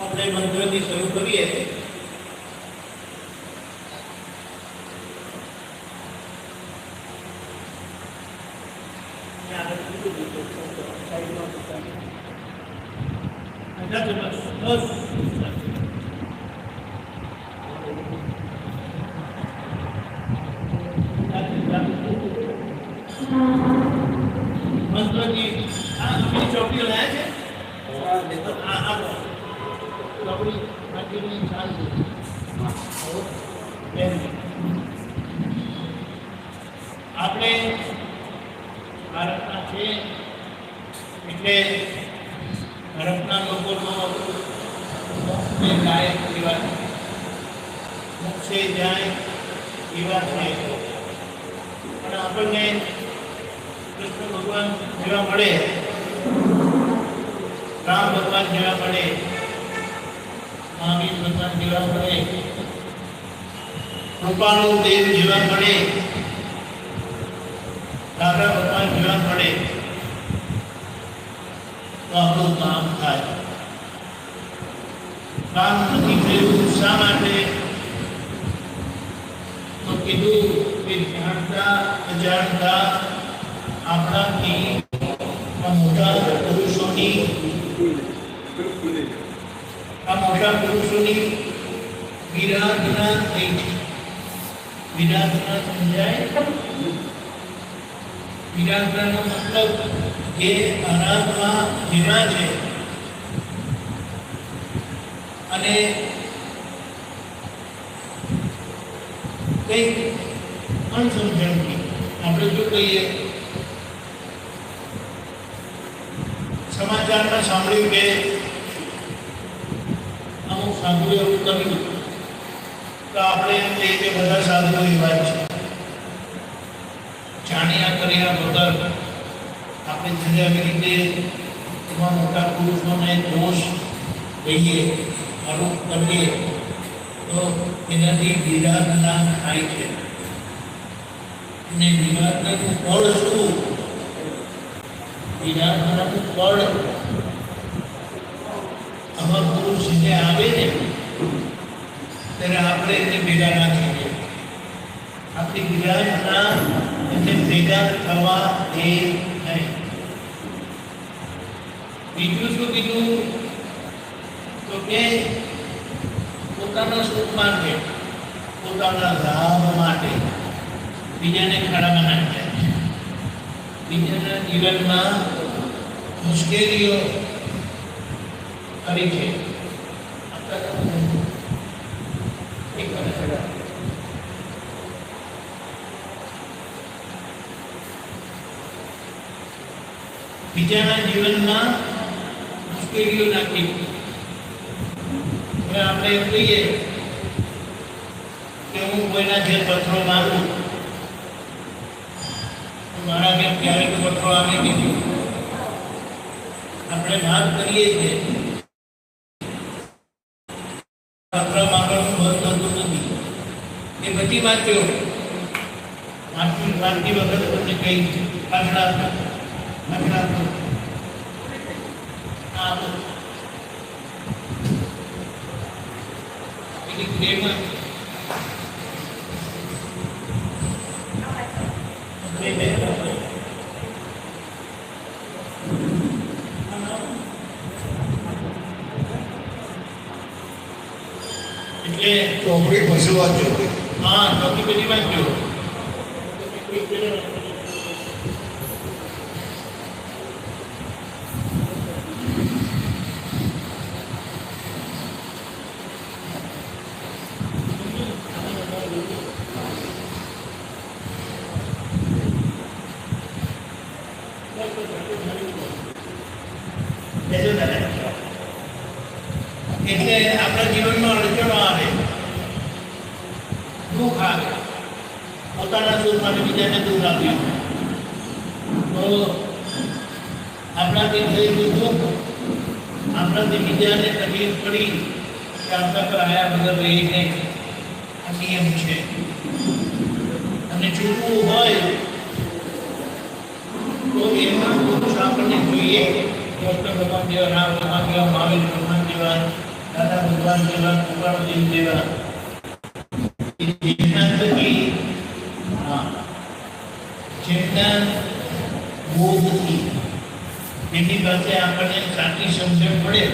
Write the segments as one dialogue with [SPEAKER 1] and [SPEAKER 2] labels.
[SPEAKER 1] આપણે મંત્રથી શરૂ કરીએ. મંત્રથી ચોપડીઓ લાયા છે. આપણે ભારતના છે એટલે ભારતના લોકોનો ગાયક એવા મોક્ષે જાય એવા છે. પણ આપણને કૃષ્ણ ભગવાન જેવા મળે, રામ ભગવાન જેવા મળે, મહાવીર ભગવાન જેવા મળે, કૃપાળુ દેવ જેવા મળે, દાદા ભગવાન જેવા મળે તો આપણું કામ થાય. કામ નથી થયું શા માટે? તો કીધું કે જાણતા અજાણતા આપણાથી મોટા પુરુષોની વિરાધના થઈ છે. વિરાધના સમજાય? વિરાધનાનો મતલબ જે આરાધના જેવા છે અને કંઈક અણસમજણથી આપણે જો કહીએ, સમાચારમાં સાંભળ્યું કે અમુક સાધુએ એવું કર્યું તો આપણે એમ કહીએ કે બધા સાધુઓ એવા છે. જાણ્યા કર્યા વગર આપણે જુદી આવી રીતે એવા મોટા પુરુષોને દોષ દઈએ, આરોપ કરીએ તો એનાથી વિરાધના થાય છે. અને વિરાધનાનું ફળ શું? વિરાધનાનું ફળ આવા પુરુષ જે આવે ને ત્યારે આપણે એને ભેગા ના થઈએ. આપણી વિરાધના એને ભેગા થવા દે નહીં. બીજું શું કીધું? તો કે પોતાના સુખ માટે, પોતાના લાભ માટે બીજાને ખાડામાં નાખે, બીજાના જીવનમાં મુશ્કેલીઓ કરી છે. બીજાના જીવનમાં મુશ્કેલીઓ નાખી. હવે આપણે એમ કહીએ કે હું કોઈના જે પથ્થરો મારું, મારા કેમ ક્યારેક પથ્થરો આવી દીધું. આપણે વાત કરીએ છીએ પથ્થર મારવાનું બંધ થતું નથી. એ બધી વાંચ્યો વાંચતી વખત તમને કઈ પાછળ એટલે ચોપડી પછી વાંચો. હા, ચોપડી બધી વાંચો. એટલે આપણા જીવનમાં અડચણો આવે, દુઃખ આવે, પોતાના સુખ માટે બીજાને દુઃખ આપ્યું તો આપણાથી થયેલું દુઃખ, આપણાથી બીજાને તકલીફ પડી કે આપણા પર આયા વગર રહીને આ નિયમ છે. અને છૂટવું હોય તો એમાં પુરુષ આપણને જોઈએ. કૃષ્ણ ભગવાન જેવા, રામ ભગવાન જેવા, મહાવીર ભગવાન જેવા, દાદા ભગવાન જેવા, કૃપાળદેવ જેવા, જેમના બોધથી એની પાસે આપણને સાચી સમજણ પડે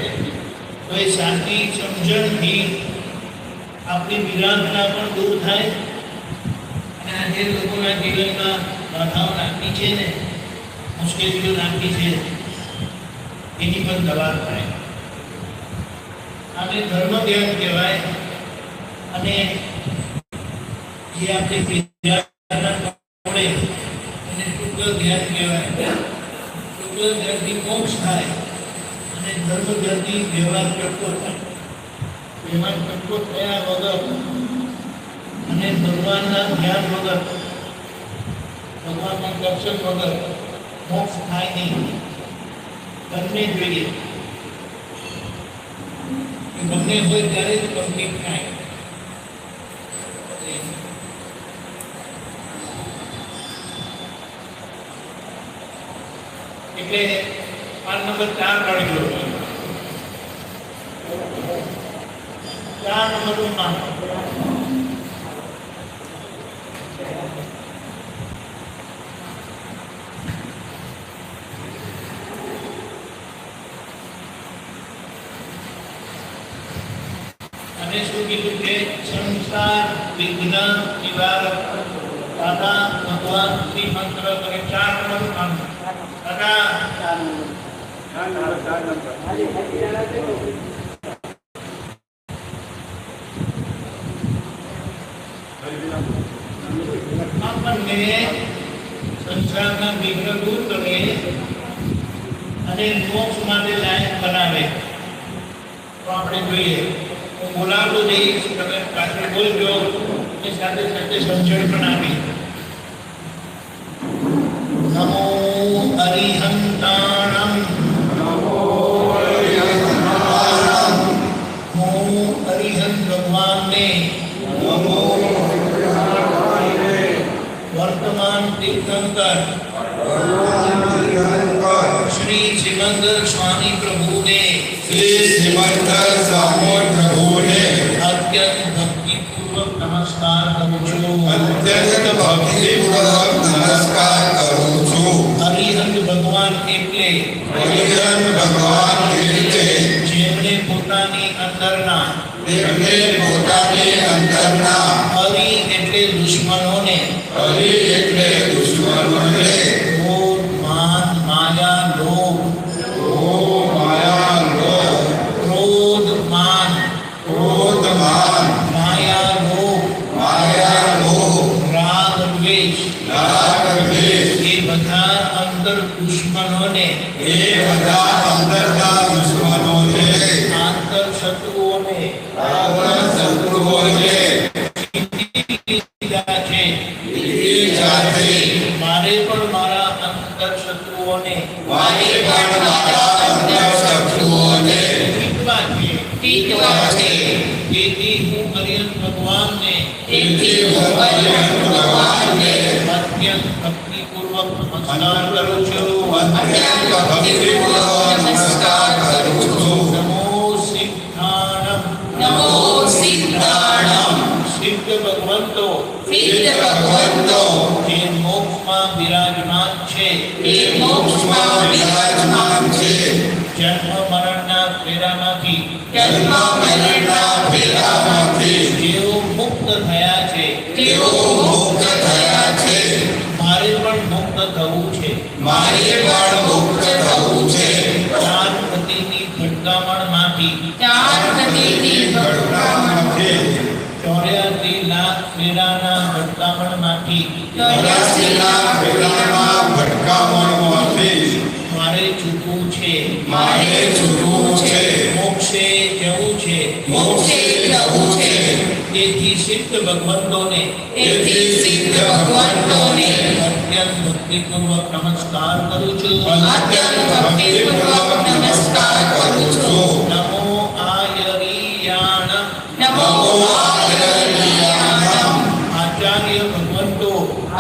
[SPEAKER 1] તો એ સાચી સમજણથી આપણી વિરાટતા પણ દૂર થાય. અને આજે લોકોના જીવનમાં બાધાઓ નાખી છે ને, મુશ્કેલીઓ નાખી છે, એની પણ દવા થાય. આને ધર્મ ધ્યાન કહેવાય. અને જે આપણે વિરાટતા પડે એને શુક્લ ધ્યાન કહેવાય. શુક્લ ધ્યાનથી મોક્ષ થાય અને ધર્મ ધ્યાનથી વ્યવહાર ટકો થાય. વ્યવહાર ટકો થયા વગર અને ભગવાનના ધ્યાન વગર, ભગવાનના દર્શન વગર મોક્ષ થાય નહીં. બંને જોઈએ, બંને હોય ત્યારે જ કમ્પ્લીટ થાય. એટલે પાન નંબર 4 કાઢી લો. 4 નંબરનું નામ અને શું કીધું કે સંસાર વિઘ્ન નિવારક દાદા ભગવાન શ્રી મંત્ર કરે. 4 નંબરનું નામ દાદા 4 નંબર. આપણને સંસારના વિઘ્ન દૂર કરે અને મોક્ષ માટે લાયક બનાવે. તો આપણે જોઈએ, હું બોલાવતો જઈશ, તમે પાછળ બોલજો, એ સાથે સાથે સમજણ પણ આપી. નમો અરિહંતાણમ, હું અરિહંત ભગવાનને વર્તમાન તીર્થંકર શ્રી શ્રીમંત સ્વામી પ્રભુને અત્યંત ભક્તિપૂર્વક નમસ્કાર કરું છું. હરિહંત ભગવાન એટલે જેમણે પોતાની અંદરના હરિ એટલે દુશ્મનોને ક્રોધ, માન, માયા, લોભ, ક્રોધ, માન, માયા, લોભ, રાગ, દ્વેષ, એ બધા અંતર દુશ્મનોને, આંતર શત્રુઓને મારે પણ મારા અંતર શત્રુઓને જીતવા છે. તેથી હું હરિહંત ભગવાનને અત્યંત ભક્તિપૂર્વક નમસ્કાર કરું છું. નમો સિદ્ધાણમ, સિદ્ધ ભગવંતો જે મોક્ષમાં બિરાજમાન છે, જન્મ મરણના ફેરામાંથી જેઓ મુક્ત થયા છે, મારે પણ મુક્ત થવું છે. ચાર ગતિની ભટકામણમાંથી 84 લાખ ફેરાના ભટકામણમાંથી મારે છૂટવું છે,
[SPEAKER 2] મારે છૂટવું છે,
[SPEAKER 1] મોક્ષે જવું છે,
[SPEAKER 2] મોક્ષે જવું છે,
[SPEAKER 1] તેથી સિદ્ધ ભગવંતોને
[SPEAKER 2] તેથી સિદ્ધ ભગવંતોને
[SPEAKER 1] અત્યંત ભક્તિપૂર્વક નમસ્કાર કરું છું.
[SPEAKER 2] અત્યંત ભક્તિપૂર્વક નમસ્કાર કરું છું.
[SPEAKER 1] નમો આયરીયાણ,
[SPEAKER 2] નમો આયર્યાણમ,
[SPEAKER 1] આચાર્ય ભગવંતો,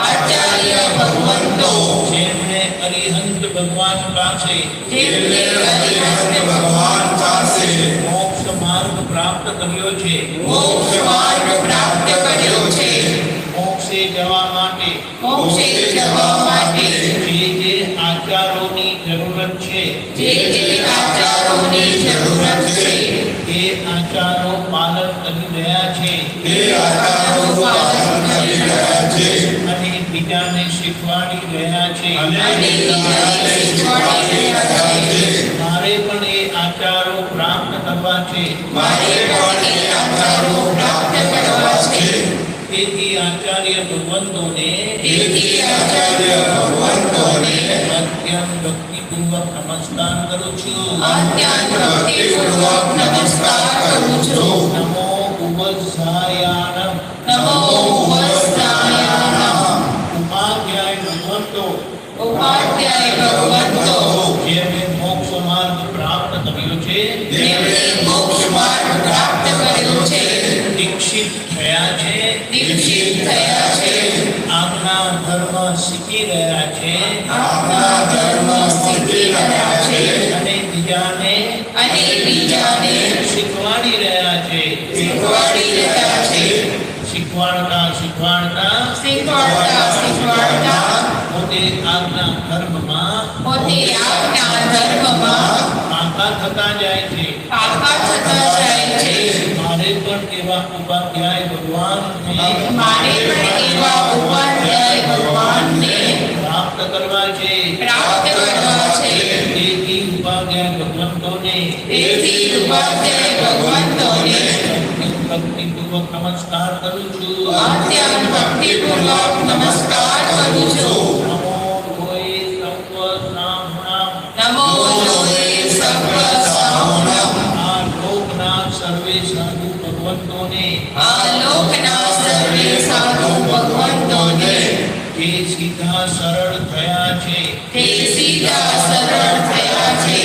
[SPEAKER 2] આચાર્ય ભગવંતો,
[SPEAKER 1] જેમણે અરિહંત ભગવાન પાસે
[SPEAKER 2] જેમને અરિહંત ભગવાન પાસે
[SPEAKER 1] મોક્ષ માર્ગ પ્રાપ્ત કર્યો છે,
[SPEAKER 2] મોક્ષ માર્ગ પ્રાપ્ત કર્યો છે,
[SPEAKER 1] મોક્ષે જવા માટે
[SPEAKER 2] મોક્ષે જવા માટે
[SPEAKER 1] જે આચારોની જરૂરત છે
[SPEAKER 2] જે આચારોની જરૂરત છે
[SPEAKER 1] એ આચારો પાલન કરી રહ્યા છે
[SPEAKER 2] તે આચારો પાલન કરી રહ્યા છે
[SPEAKER 1] અને બીજાને શીખવાડી રહ્યા છે.
[SPEAKER 2] અને બીજાને શીખવાડી રહ્યા છે.
[SPEAKER 1] મારે પણ એ આચારો પ્રાપ્ત કરવા છે,
[SPEAKER 2] મારે પણ એ આચારો પ્રાપ્ત કરવા છે.
[SPEAKER 1] તેથી આચાર્ય ભગવંતોને
[SPEAKER 2] તેથી આચાર્ય ભગવંતોને
[SPEAKER 1] અત્યંત ભક્તિપૂર્વક નમસ્કાર કરું છું.
[SPEAKER 2] અત્યંત ભક્તિપૂર્વક નમસ્કાર કરું છું.
[SPEAKER 1] નમો ઉવઝાયાણમ,
[SPEAKER 2] નમો ઉવસ્સાયાણમ,
[SPEAKER 1] ઉપાધ્યાય ભગવંતો,
[SPEAKER 2] ઉપાધ્યાય ભગવંતો,
[SPEAKER 1] જેમણે મોક્ષ માર્ગ પ્રાપ્ત કર્યો છે,
[SPEAKER 2] જેમણે મોક્ષ માર્ગ પ્રાપ્ત કર્યો છે,
[SPEAKER 1] દીક્ષિત થયા છે,
[SPEAKER 2] દીક્ષિત થયા છે,
[SPEAKER 1] આજ્ઞા ધર્મ શીખી રહ્યા છે
[SPEAKER 2] આપણા ધર્મ શીખી રહ્યા છે
[SPEAKER 1] અને બીજાને
[SPEAKER 2] અને બીજાને
[SPEAKER 1] શીખવાડી રહ્યા છે.
[SPEAKER 2] શીખવાડી રહ્યા છે.
[SPEAKER 1] શીખવાડતા શીખવાડતા
[SPEAKER 2] શીખવાડતા
[SPEAKER 1] પોતે આજ્ઞા ધર્મમાં
[SPEAKER 2] પોતે આપણા ધર્મમાં
[SPEAKER 1] પાકા થતા જાય છે.
[SPEAKER 2] પાકા થતા જાય છે.
[SPEAKER 1] મારે પણ એવા ઉપાધ્યાય ભગવાનને
[SPEAKER 2] મારે પણ એવા ઉપાધ્યાય ભગવાનને
[SPEAKER 1] પ્રાપ્ત કરવા છે.
[SPEAKER 2] પ્રાપ્ત કરવા છે.
[SPEAKER 1] તેથી ઉપાધ્યાય ભગવંતોને
[SPEAKER 2] તેથી ઉપાધ્યાય ભગવંતોને
[SPEAKER 1] ભક્તિપૂર્વક નમસ્કાર કરું છું.
[SPEAKER 2] અત્યંત ભક્તિપૂર્વક નમસ્કાર કરું છું.
[SPEAKER 1] નમો લોય સર્વ સામ્રામ,
[SPEAKER 2] નમો લોય સર્વ સામ્રામ,
[SPEAKER 1] આ લોકના સર્વે સાધુ ભગવંતોને
[SPEAKER 2] આ લોકના સર્વે સાધુ ભગવંતોને
[SPEAKER 1] જે સીધા સરળ થયા છે,
[SPEAKER 2] તે સીધા સરળ થયા છે,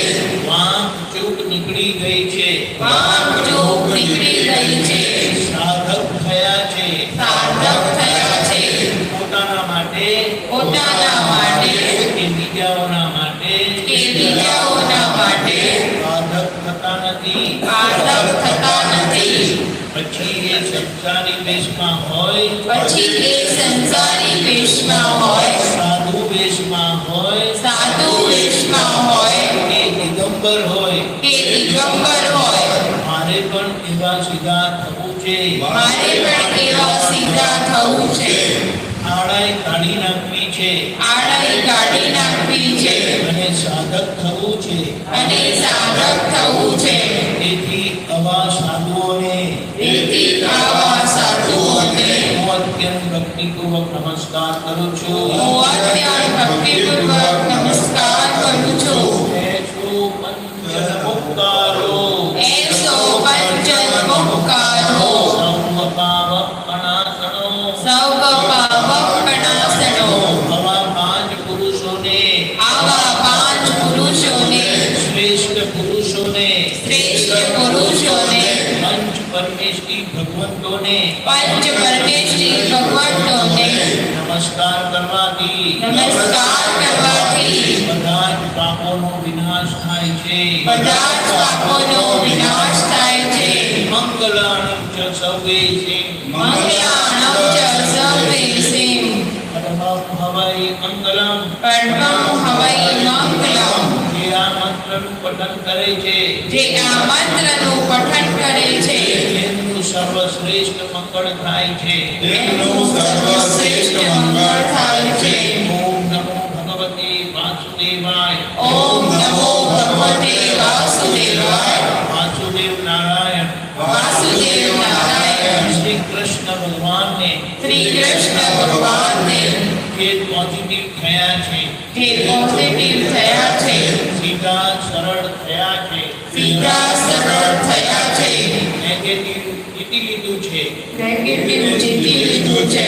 [SPEAKER 1] વાંક ચૂક નીકળી ગઈ છે,
[SPEAKER 2] વાંક ચૂક નીકળી ગઈ છે,
[SPEAKER 1] સાધક થયા છે,
[SPEAKER 2] સાર્થક થયા છે,
[SPEAKER 1] પોતાના માટે
[SPEAKER 2] પોતાના માટે
[SPEAKER 1] કે બીજાઓના માટે
[SPEAKER 2] કે બીજાઓના માટે
[SPEAKER 1] સાધક થતા નથી.
[SPEAKER 2] સાર્થક થતા નથી.
[SPEAKER 1] પછી એ સંસારી વેશમાં હોય,
[SPEAKER 2] પછી એ સંસારી વેશમાં હોય,
[SPEAKER 1] સાધુ વેશમાં હોય,
[SPEAKER 2] સાધુ વેશમાં હોય,
[SPEAKER 1] કે દિગંબર હોય,
[SPEAKER 2] કે દિગંબર હોય,
[SPEAKER 1] મારે પણ એવા સીધા થવું છે.
[SPEAKER 2] મારે પણ એવા સીધા થવું છે.
[SPEAKER 1] આડાઈ કાઢી નાખવી છે
[SPEAKER 2] આડાઈ કાઢી નાખવી છે
[SPEAKER 1] અને સાધક થવું છે.
[SPEAKER 2] અને સાધક થવું છે.
[SPEAKER 1] તેથી આવા સાધુઓને
[SPEAKER 2] તેથી આવા સાધુઓને
[SPEAKER 1] હું અત્યંત ભક્તિપૂર્વક નમસ્કાર કરું છું.
[SPEAKER 2] હું અત્યંત ભક્તિપૂર્વક નમસ્કાર કરું છું.
[SPEAKER 1] એસો પંચન મુક્તારો,
[SPEAKER 2] એસો પંચન મુક્કારો,
[SPEAKER 1] સૌપાવપણાસનો,
[SPEAKER 2] સૌ પાવકણાસનો,
[SPEAKER 1] આવા પાંચ પુરુષોને,
[SPEAKER 2] આવા પાંચ પુરુષોને,
[SPEAKER 1] શ્રેષ્ઠ પુરુષોને,
[SPEAKER 2] શ્રેષ્ઠ પુરુષોને,
[SPEAKER 1] પંચ પરમેશ્વરી ભગવંતોને
[SPEAKER 2] પંચ પરમેશ્વરી ભગવંતોને
[SPEAKER 1] નમસ્કાર કરવાથી
[SPEAKER 2] નમસ્કાર કરવાથી
[SPEAKER 1] બધા જ પાપોનો વિનાશ થાય છે.
[SPEAKER 2] બધા જ પાપોનો વિનાશ થાય છે.
[SPEAKER 1] મંગલાણં ચ સર્વે
[SPEAKER 2] મંગલાણં ચ સર્વેષાં
[SPEAKER 1] પરમં હવૈ મંગલમ.
[SPEAKER 2] પરમં હવૈ મંગલમ.
[SPEAKER 1] જે આ મંત્રનું પઠન કરે છે
[SPEAKER 2] જે આ મંત્રનું પઠન કરે છે
[SPEAKER 1] તેમનું સર્વશ્રેષ્ઠ મંગળ થાય છે.
[SPEAKER 2] તેમનું સર્વશ્રેષ્ઠ મંગળ થાય છે.
[SPEAKER 1] ઓમ નમો ભગવતે વાસુદેવાય.
[SPEAKER 2] ઓમ નમો ભગવતે વાસુદેવાય.
[SPEAKER 1] વાસુદેવ નારાયણ,
[SPEAKER 2] વાસુદેવ નારાયણ.
[SPEAKER 1] શ્રી કૃષ્ણ ભગવાનને
[SPEAKER 2] શ્રી કૃષ્ણ ભગવાનને
[SPEAKER 1] જે પોઝિટિવ થયા છે,
[SPEAKER 2] જે પોઝિટિવ થયા છે
[SPEAKER 1] શ્રી સીધા સરળ થયા છે.
[SPEAKER 2] સીધા સરળ થયા છે.
[SPEAKER 1] નેગેટિવ જીતી લીધું છે.
[SPEAKER 2] નેગેટિવ જીતી લીધું છે.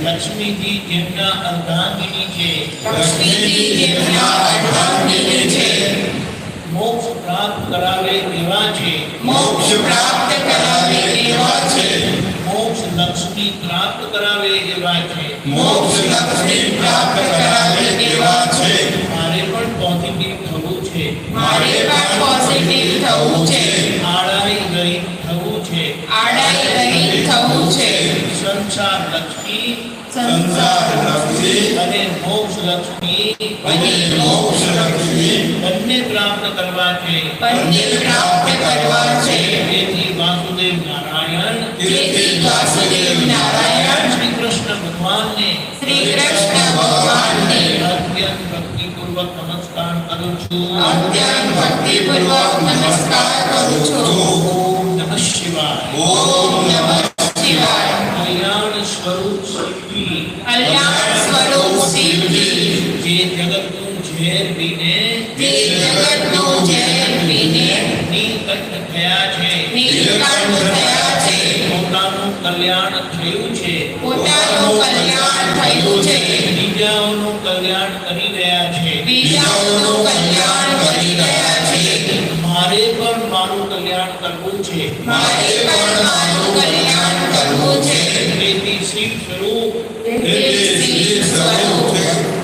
[SPEAKER 1] લક્ષ્મીજી જેમના અર્ધાંગિની છે.
[SPEAKER 2] લક્ષ્મીજી જેમના અર્ધાંગિની છે.
[SPEAKER 1] મોક્ષ પ્રાપ્ત કરાવે એવા છે.
[SPEAKER 2] મોક્ષ પ્રાપ્ત કરાવે એવા છે.
[SPEAKER 1] મોક્ષ લક્ષ્મી પ્રાપ્ત કરાવે એવા છે.
[SPEAKER 2] મોક્ષ લક્ષ્મી પ્રાપ્ત કરાવે એવા છે.
[SPEAKER 1] મારે પણ પોઝિટિવ થવું છે.
[SPEAKER 2] મારે પણ પોઝિટિવ થવું છે.
[SPEAKER 1] આડાઈ ગઈ થવું છે.
[SPEAKER 2] આડાઈ રહી થવું છે.
[SPEAKER 1] સંસાર લક્ષ્મી
[SPEAKER 2] સંસાર લક્ષ્મી
[SPEAKER 1] અને મોક્ષ લક્ષ્મી
[SPEAKER 2] અને મોક્ષ લક્ષ્મી
[SPEAKER 1] બંને પ્રાપ્ત કરવા છે.
[SPEAKER 2] બંને પ્રાપ્ત કરવા છે.
[SPEAKER 1] તેથી વાસુદેવ નારાયણ
[SPEAKER 2] તેથી વાસુદેવ નારાયણ
[SPEAKER 1] શ્રી કૃષ્ણ ભગવાનને
[SPEAKER 2] શ્રી કૃષ્ણ ભગવાનને
[SPEAKER 1] અત્યંત ભક્તિપૂર્વક નમસ્કાર કરું છું.
[SPEAKER 2] અત્યંત ભક્તિપૂર્વક નમસ્કાર કરું છું.
[SPEAKER 1] ઓમ નમઃ શિવાય.
[SPEAKER 2] ઓમ નમઃ શિવાય.
[SPEAKER 1] કલ્યાણ સ્વરૂપ શિવજી
[SPEAKER 2] કલ્યાણ સ્વરૂપ શિવજી
[SPEAKER 1] જે જગતનું ઝેર પીને
[SPEAKER 2] જે જગતનું ઝેર પીને
[SPEAKER 1] નીલકંઠ થયા છે.
[SPEAKER 2] નીલકંઠ થયા છે.
[SPEAKER 1] પોતાનું કલ્યાણ થયું છે.
[SPEAKER 2] પોતાનું કલ્યાણ થયું છે.
[SPEAKER 1] બીજાઓનું કલ્યાણ કરી રહ્યા છે.
[SPEAKER 2] બીજાઓનું કલ્યાણ કરી રહ્યા છે.
[SPEAKER 1] મારે પણ મારું કલ્યાણ કરવું છે.
[SPEAKER 2] મારે પણ મારું કલ્યાણ કરવું છે.
[SPEAKER 1] તેથી શિવ સ્વરૂપ
[SPEAKER 2] તેથી શિવ સ્વરૂપ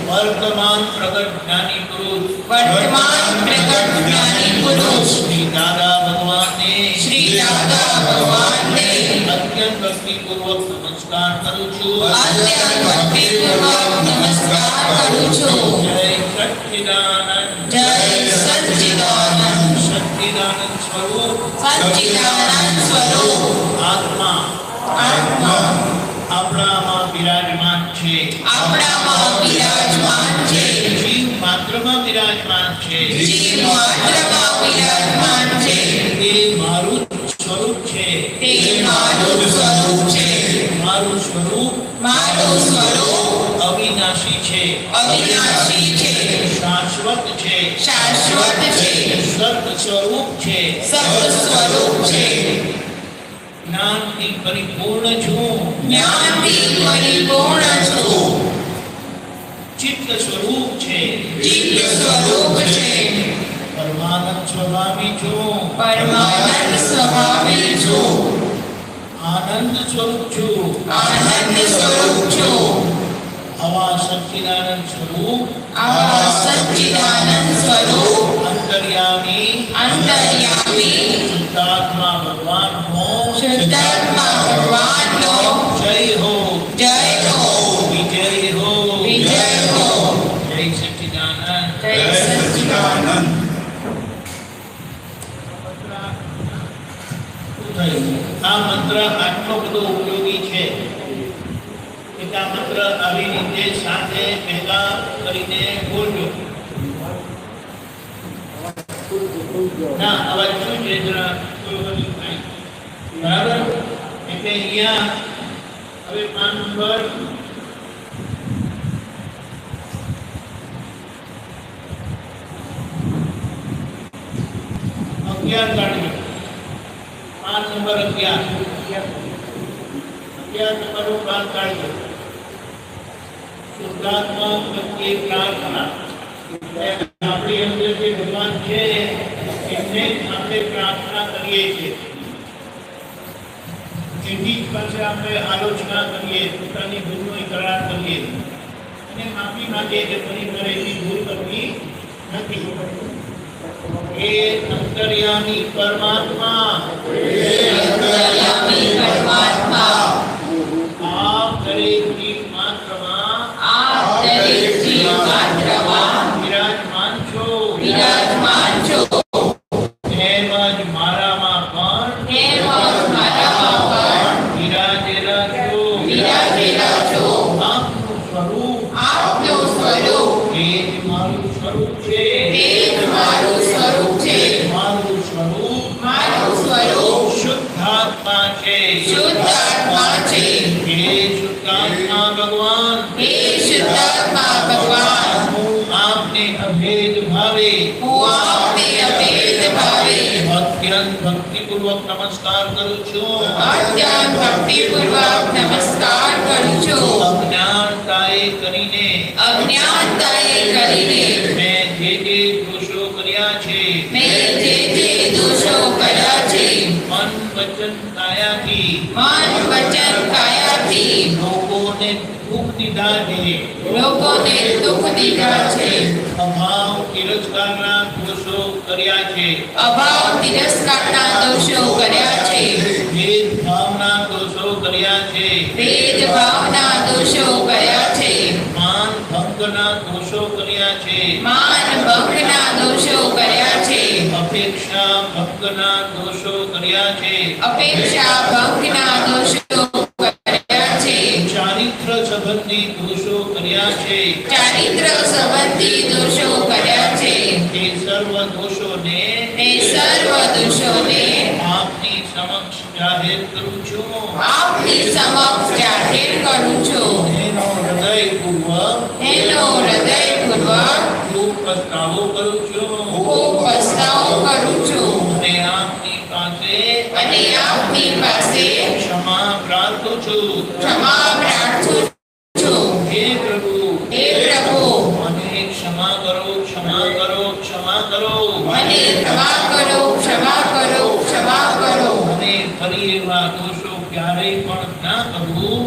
[SPEAKER 1] વર્તમાન પ્રગટ જ્ઞાની પુરુષ
[SPEAKER 2] વર્તમાન પ્રગટ જ્ઞાની પુરુષ
[SPEAKER 1] શ્રી દાદા ભગવાનને
[SPEAKER 2] શ્રી દાદા ભગવાનને
[SPEAKER 1] અત્યંત ભક્તિપૂર્વક નમસ્કાર કરું છું.
[SPEAKER 2] અત્યંત ભક્તિપૂર્વક નમસ્કાર કરું છું.
[SPEAKER 1] જય સચ્ચિદાનંદ.
[SPEAKER 2] જય સચ્ચિદાનંદ.
[SPEAKER 1] સચ્ચિદાનંદ સ્વરૂપ
[SPEAKER 2] સચ્ચિદાનંદ સ્વરૂપ
[SPEAKER 1] આત્મા
[SPEAKER 2] આત્મા
[SPEAKER 1] આપણામાં બિરાજમાન છે.
[SPEAKER 2] આપણામાં બિરાજમાન છે.
[SPEAKER 1] જીવ માત્રમાં બિરાજમાન છે.
[SPEAKER 2] જીવ માત્રમાં બિરાજમાન છે.
[SPEAKER 1] તે મારું સ્વરૂપ છે.
[SPEAKER 2] તે મારું સ્વરૂપ છે.
[SPEAKER 1] મારું સ્વરૂપ
[SPEAKER 2] મારું સ્વરૂપ
[SPEAKER 1] અવિનાશી છે.
[SPEAKER 2] અવિનાશી છે.
[SPEAKER 1] શાશ્વત છે.
[SPEAKER 2] શાશ્વત છે.
[SPEAKER 1] સત સ્વરૂપ છે.
[SPEAKER 2] સત સ્વરૂપ છે.
[SPEAKER 1] જ્ઞાનથી પરિપૂર્ણ છું.
[SPEAKER 2] જ્ઞાનથી પરિપૂર્ણ છું.
[SPEAKER 1] ચિત્ત સ્વરૂપ છે.
[SPEAKER 2] ચિત્ત સ્વરૂપ છે.
[SPEAKER 1] પરમાનંદ સ્વભાવી છું.
[SPEAKER 2] પરમાનંદ સ્વભાવી છું.
[SPEAKER 1] આનંદ સ્વરૂપ છું.
[SPEAKER 2] આનંદ સ્વરૂપ છું.
[SPEAKER 1] આવા સચ્ચિદાનંદ સ્વરૂપ
[SPEAKER 2] આવા સચ્ચિદાનંદ સ્વરૂપ
[SPEAKER 1] અંતર્યામી
[SPEAKER 2] અંતર્યામી
[SPEAKER 1] શુદ્ધાત્મા ભગવાનનો
[SPEAKER 2] શુદ્ધાત્મા ભગવાનનો
[SPEAKER 1] જય હો.
[SPEAKER 2] જય હો.
[SPEAKER 1] વિજય હો.
[SPEAKER 2] વિજય હો.
[SPEAKER 1] જય સચ્ચિદાનંદ.
[SPEAKER 2] જય સચ્ચિદાનંદ.
[SPEAKER 1] આ મંત્ર આટલો બધો ઉપયોગી છે કે આ મંત્ર આવી રીતે સાથે પહેલા કરીને બોલજો. ના અવાજ શું છે જરા બરાબર. એટલે અહીંયા હવે 5 નંબર અગિયાર કાઢજો. 5 નંબર 11 નંબરનું બાદ કાઢજો. શુદ્ધાત્મા પ્રત્યે પ્રાર્થના. આપણી અંદર જે ભગવાન છે એમને આપણે પ્રાર્થના કરીએ છીએ. એની જ પાસે આપણે આલોચના કરીએ, પોતાની ભૂલનો ઇકરાર કરીએ અને માફી માંગીએ કે ફરી મારે એવી ભૂલ કરવી નથી. એ અંતર્યામી પરમાત્મા
[SPEAKER 2] અંતર્યામી પરમાત્મા
[SPEAKER 1] આપ દરેક જીવ માત્રમાં
[SPEAKER 2] આપ દરેક જીવ માત્રમાં
[SPEAKER 1] વિરાજમાન છો.
[SPEAKER 2] વિરાજમાન છો.
[SPEAKER 1] તેમજ મારામાં પણ
[SPEAKER 2] મારામાં પણ
[SPEAKER 1] વિરાજેલા છો.
[SPEAKER 2] વિરાજેલા છો.
[SPEAKER 1] આપનું સ્વરૂપ
[SPEAKER 2] આપનું સ્વરૂપ
[SPEAKER 1] એ જ મારું સ્વરૂપ છે.
[SPEAKER 2] તે જ મારું સ્વરૂપ છે.
[SPEAKER 1] મારું સ્વરૂપ
[SPEAKER 2] મારું સ્વરૂપ
[SPEAKER 1] શુદ્ધાત્મા છે.
[SPEAKER 2] શુદ્ધાત્મા છે.
[SPEAKER 1] હે શુદ્ધાત્મા ભગવાન,
[SPEAKER 2] હે શુદ્ધાત્મા ભગવાન
[SPEAKER 1] હું આપને અભેદ ભાવે
[SPEAKER 2] હું આપને અભેદ ભાવે
[SPEAKER 1] અત્યંત ભક્તિપૂર્વક નમસ્કાર કરું છું.
[SPEAKER 2] અત્યંત ભક્તિપૂર્વક નમસ્કાર કરું છું.
[SPEAKER 1] અજ્ઞાનતાએ કરીને મેં જે દોષો કર્યા છે મન વચન કાયાથી લોકોને દુઃખ દીધા છે. અભાવ તિરસ્કારના દોષો કર્યા છે. ભેદભાવના દોષો કર્યા છે. માન ભંગના દોષો કર્યા છે. અપેક્ષા ભંગના દોષો કર્યા છે. ચારિત્ર સંબંધી દોષો કર્યા છે. તે સર્વ દોષોને આપની સમક્ષ જાહેર કરું છું. એનો હૃદયપૂર્વક ખૂબ પસ્તાવો કરું છું. અને આપની પાસે ક્ષમા પ્રાર્થું છું. હે પ્રભુ મને ક્ષમા કરો. અને ફરી એવા દોષો ક્યારેય પણ ના કરું.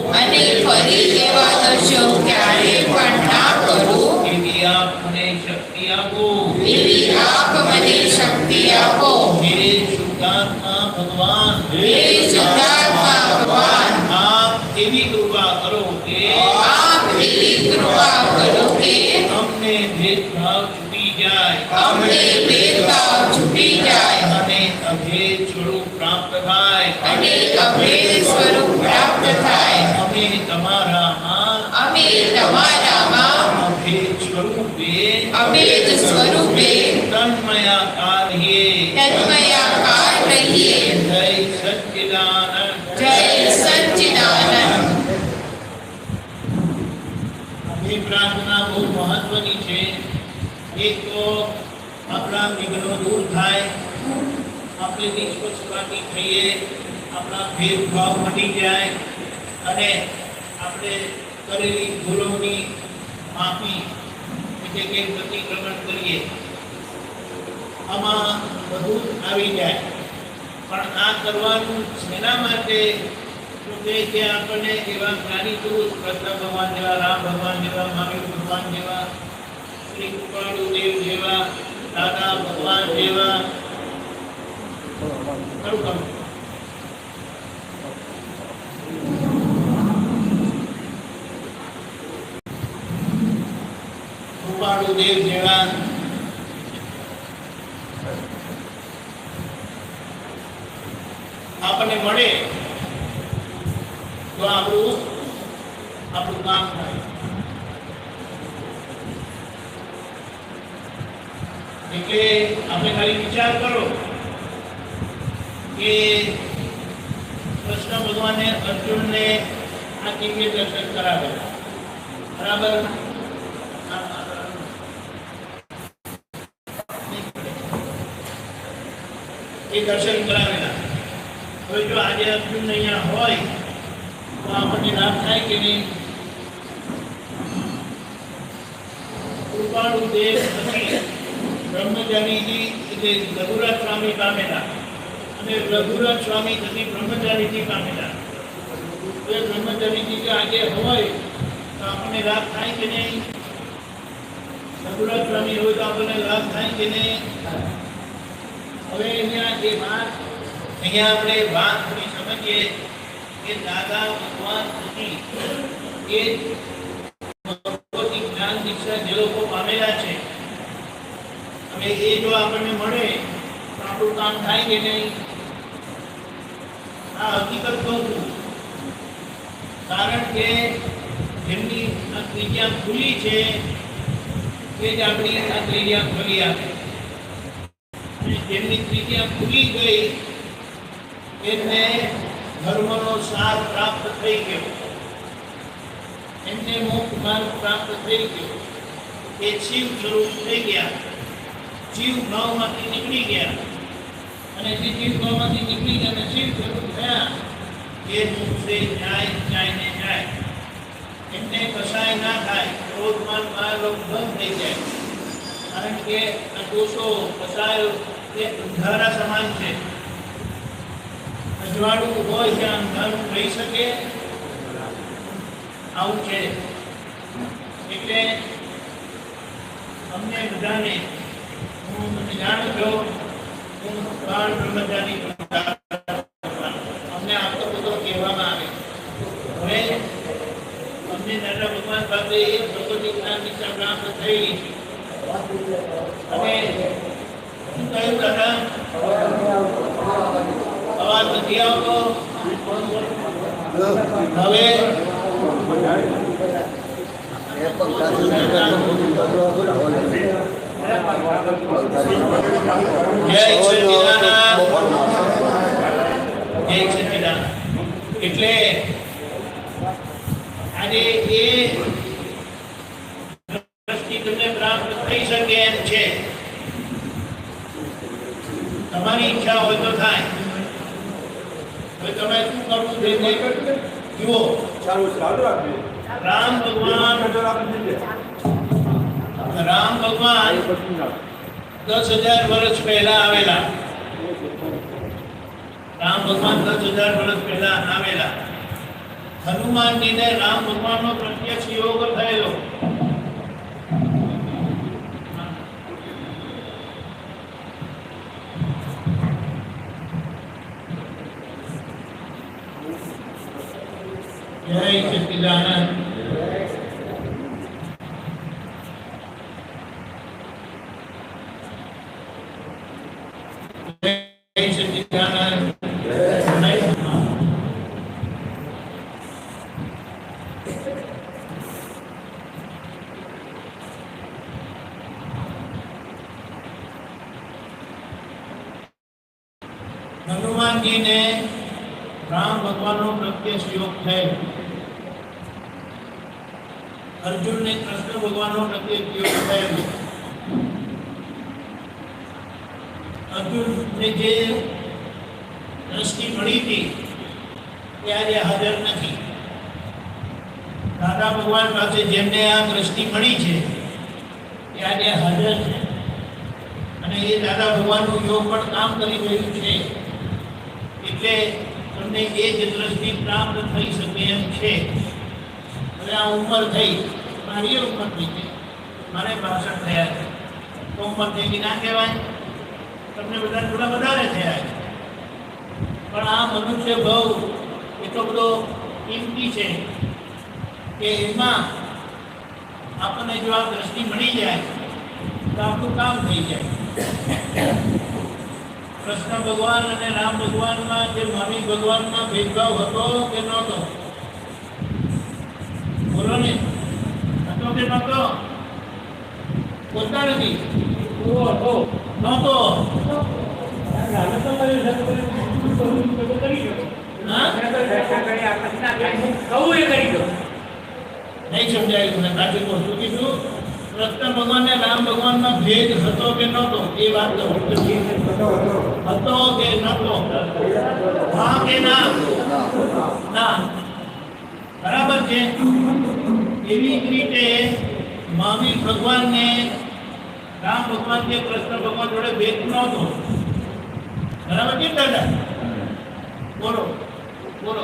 [SPEAKER 1] એવી આપ મને શક્તિ આપો. હે શુદ્ધાત્મા ભગવાન આપ એવી કૃપા કરો કે અમને ભેદભાવ છૂટી જાય અને અભેદ સ્વરૂપ પ્રાપ્ત થાય. અમે તમારામાં અભેદ સ્વરૂપે તન્મયાકાર રહીએ. જય સચ્ચિદાનંદ. આપણી પ્રાર્થના બહુ મહત્વની છે. એક તો આપણા વિઘ્નો દૂર થાય, આપણે નિષ્પક્ષપાતી થઈએ, આપણા ભેદભાવ મટી જાય અને આપણે કરેલી ભૂલોની માફી એટલે કે પ્રતિક્રમણ કરીએ. આમાં બધું જ આવી જાય. પણ આ કરવાનું શેના માટે? તો કે આપણને એવા જ્ઞાની પુરુષ કૃષ્ણ ભગવાન જેવા, રામ ભગવાન જેવા, મહાવીર ભગવાન જેવા, શ્રી કૃપાળુદેવ જેવા, દાદા ભગવાન જેવા કૃપાળુદેવ જેવા આપણને મળે તો આપણું કામ થાય. એટલે આપણે ખાલી વિચાર કરો કે કૃષ્ણ ભગવાને અર્જુનને આ દિવ્ય દર્શન કરાવેલા, બરાબર? એ દર્શન કરાવેલા. હવે જો આજે અર્જુન અહીંયા હોય તો આપણને લાભ થાય કે નહીં? કૃપાળુદેવ પછી બ્રહ્મચારીજી એટલે રઘુરાજ સ્વામી પામેલા અને રઘુરાજ સ્વામી પછી બ્રહ્મચારીજી પામેલા. તો એ બ્રહ્મચારીજી જો આજે હોય તો આપણને લાભ થાય કે નહીં? રઘુરાજ સ્વામી હોય તો આપણને લાભ થાય કે નહીં? હવે અહીંયા આપણે વાત થોડી સમજીએ કે દાદા ભગવાન સુધી એ ભગવતી જ્ઞાન દીક્ષા જે લોકો પામેલા છે, હવે એ જો આપણને મળે તો આપણું કામ થાય કે નહીં? આ હકીકત કહું છું. કારણ કે જેમની આ ત્રિજ્યા ખુલી છે એ જ આપણી આ ત્રિજ્યા ખોલી આપે. જેમની ત્રિજ્યા ખુલી ગઈ એમને ધર્મનો સાર પ્રાપ્ત થઈ ગયો, એમને મોક્ષ માર્ગ પ્રાપ્ત થઈ ગયો, એ શિવ સ્વરૂપ થઈ ગયા. જીવ ભાવમાંથી નીકળી ગયા અને જે જીવ ભાવમાંથી નીકળી ગયા અને શિવ સ્વરૂપ થયા એ મુક્તે જાય ને જાય. એમને કસાય ના થાય, ક્રોધમાન માર્ગ બંધ થઈ જાય. કારણ કે આ દોષો કસાયો એ અંધારા સમાન છે. અજવાળું હોય ત્યાં અંધારું રહી શકે આવું છે. એટલે અમને બધાને, હું તમે જાણો છો, હું બાળ બ્રહ્મચારી અમને આ તો બધો કહેવામાં આવે. હવે અમને દાદા ભગવાન પાસે એ ભગવતી જ્ઞાન દીક્ષા પ્રાપ્ત થઈ અને શું કહ્યું દાદા? અવાજ નથી આવતો. હવે એટલે આજે એ દ્રષ્ટિ તમને પ્રાપ્ત થઈ શકે એમ છે. તમારી ઈચ્છા હોય તો થાય. હવે તમે શું કરવું જોઈએ? જુઓ, રામ ભગવાન 10,000 વર્ષ પહેલા આવેલા. રામ ભગવાન 10,000 વર્ષ પહેલા આવેલા. હનુમાનજીને રામ ભગવાનનો પ્રત્યક્ષ યોગ થયેલો. જય સચ્ચિદાનંદ. હનુમાનજીને રામ ભગવાનનો પ્રત્યક્ષ યોગ થયેલો. અર્જુનને કૃષ્ણ ભગવાનનો પ્રત્યક્ષ યોગ થયેલો. અર્જુનને જે દ્રષ્ટિ મળી હતી તે આજે હાજર નથી. દાદા ભગવાન પાસે જેમને આ દ્રષ્ટિ મળી છે તે આજે હાજર છે અને એ દાદા ભગવાનનું યોગ પણ કામ કરી રહ્યું છે. એટલે તમને એ જ દ્રષ્ટિ પ્રાપ્ત થઈ શકે એમ છે. હવે આ ઉંમર થઈ, મારી ઉંમર થઈ છે, મારે 62 થયા છે. તો ઉંમર થઈ ગઈ ના કહેવાય? તમને બધા થોડા વધારે થયા છે. પણ આ મનુષ્ય ભાવ એટલો બધો કિંમતી છે કે એમાં આપણને જો આ દ્રષ્ટિ મળી જાય તો આપણું કામ થઈ જાય. કૃષ્ણ ભગવાન અને રામ ભગવાનમાં જે મહાવીર ભગવાનમાં ભેદભાવ હતો કે નહોતો? બોલો ને, હતો કે નહોતો? બોલતા નથી. નહોતો. નહીં સમજાયું મને. કાચી શું કીધું? કૃષ્ણ ભગવાન ને રામ ભગવાનમાં ભેદ હતો કે નહોતો? એ વાત હતો કે નહોતો? હા કે ના? ના. બરાબર છે. એવી જ રીતે મહાવીર ભગવાનને રામ ભગવાન કે કૃષ્ણ ભગવાન જોડે ભેદ નહોતો. બરાબર છે દાદા? બોલો બોલો.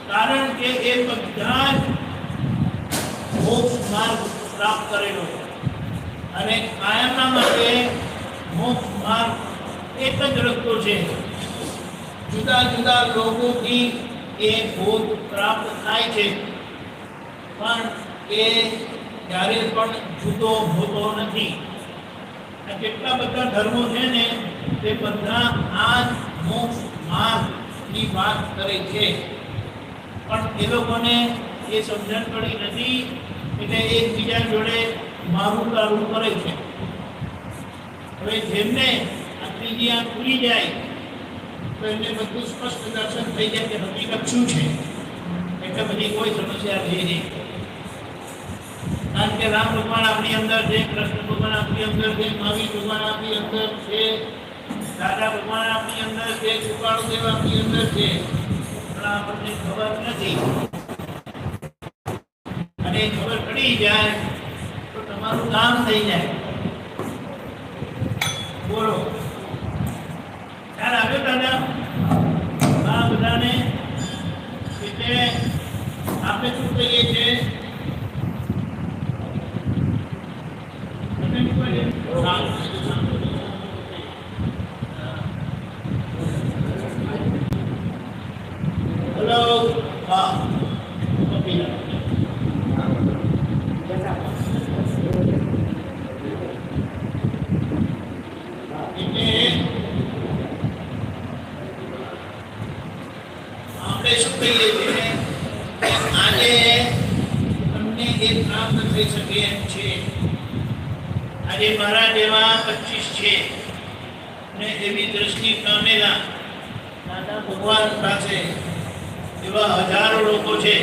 [SPEAKER 1] કારણ કે એ બધા જ મોક્ષ માર્ગ પ્રાપ્ત કરેલો છે અને કાયમના માટે મોક્ષ માર્ગ એક જ રસ્તો છે. જુદા જુદા લોકોથી એ બોધ પ્રાપ્ત થાય છે પણ એ ક્યારે પણ જુદો હોતો નથી. આ કેટલા બધા ધર્મો છે ને તે બધા આ જ મોક્ષ માર્ગની વાત કરે છે પણ એ લોકોને એ સમજણ પડી નથી. એટલે એકબીજા જોડે મારું તારું કરે છે. હવે જેમને આ ત્રીજી આંખ ખુલી જાય તો એમને બધું સ્પષ્ટ દર્શન થઈ જાય કે હકીકત શું છે. એટલે બધી કોઈ સમસ્યા રહે નહીં. કારણ કે રામ ભગવાન આપણી અંદર છે, કૃષ્ણ ભગવાન આપણી અંદર છે, મહાવીર ભગવાન આપણી અંદર છે, દાદા ભગવાન આપણી અંદર છે, કૃપાળુદેવ આપણી અંદર છે, પણ આપણને ખબર નથી. અને ખબર પડી જાય તો તમારું કામ થઈ જાય. બોલો, ખ્યાલ આવ્યો દાદા? આ બધાને એટલે આપણે શું કહીએ છીએ? હેલો, હા, આપણે શું કહીએ છીએ કે આજે તમને એ પ્રાપ્ત થઈ શકે એમ છે. આજે મારા જેવા 25 છે ને એવી દ્રષ્ટિ પામેલા દાદા ભગવાન પાસે એવા હજારો લોકો છે.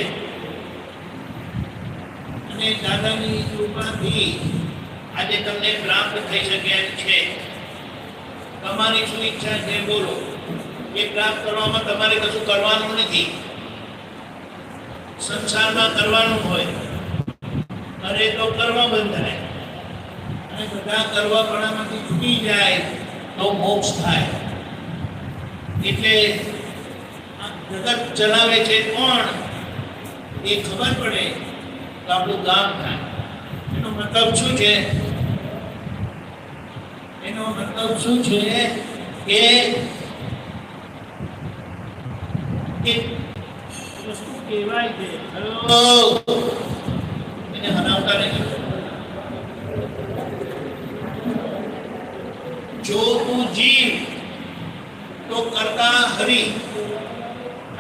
[SPEAKER 1] અને દાદાની કૃપાથી આજે તમને પ્રાપ્ત થઈ શકે એમ છે. તમારી શું ઈચ્છા છે? બોલો. એ પ્રાપ્ત કરવામાં તમારે કશું કરવાનું નથી. સંસારમાં કરવાનું હોય અરે તો કરવા બંધ થાય અને બધા કરવાપણામાંથી છૂટી જાય તો મોક્ષ થાય. એટલે આ જગત ચલાવે છે કોણ એ ખબર પડે તો આપણું કામ થાય. એનો મતલબ શું છે? એનો મતલબ શું છે કે વસ્તુ કહેવાય છે. એને હનાવતા નહીં. જો તું જીવ તો કરતા હરી,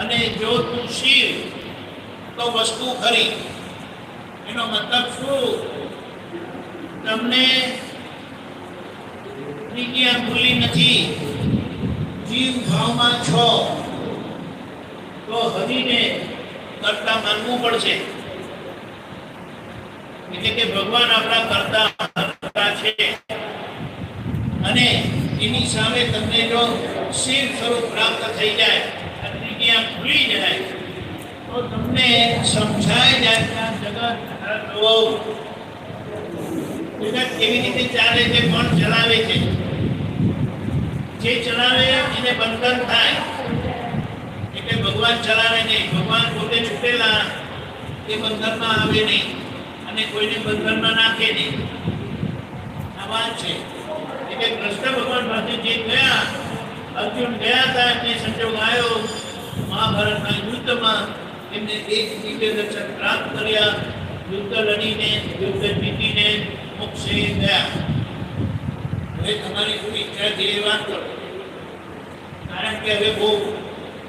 [SPEAKER 1] અને જો તું શિવ તો વસ્તુ ખરી. એનો મતલબ શું? તમને ક્રિયા ભૂલી નથી. જીવ ભાવમાં છો તો હરિને કરતા માનવું પડશે. એટલે કે ભગવાન આપણા કરતા છે અને એની સામે તમને જો શિવ સ્વરૂપ પ્રાપ્ત થઈ જાય, ક્રિયા ભૂલી જાય તો તમને સમજાય જાય કે જગત કેવી રીતે ચાલે છે, કોણ ચલાવે છે. જે ચલાવે એને બંધન થાય. એટલે ભગવાન ચલાવે નહીં. ભગવાન પોતે છૂટેલા એ બંધનમાં આવે નહીં અને કોઈને બંધનમાં નાખે નહીં. આ વાત છે. એટલે કૃષ્ણ ભગવાન પાસે જે ગયા, અર્જુન ગયા હતા, એમને સંજોગ આવ્યો મહાભારતના યુદ્ધમાં. એમને એક દિવ્ય દર્શન પ્રાપ્ત કર્યા. યુદ્ધ લડીને, યુદ્ધ જીતીને મોક્ષે ગયા. હવે તમારી શું ઈચ્છા છે એ વાત કરો. કારણ કે હવે બહુ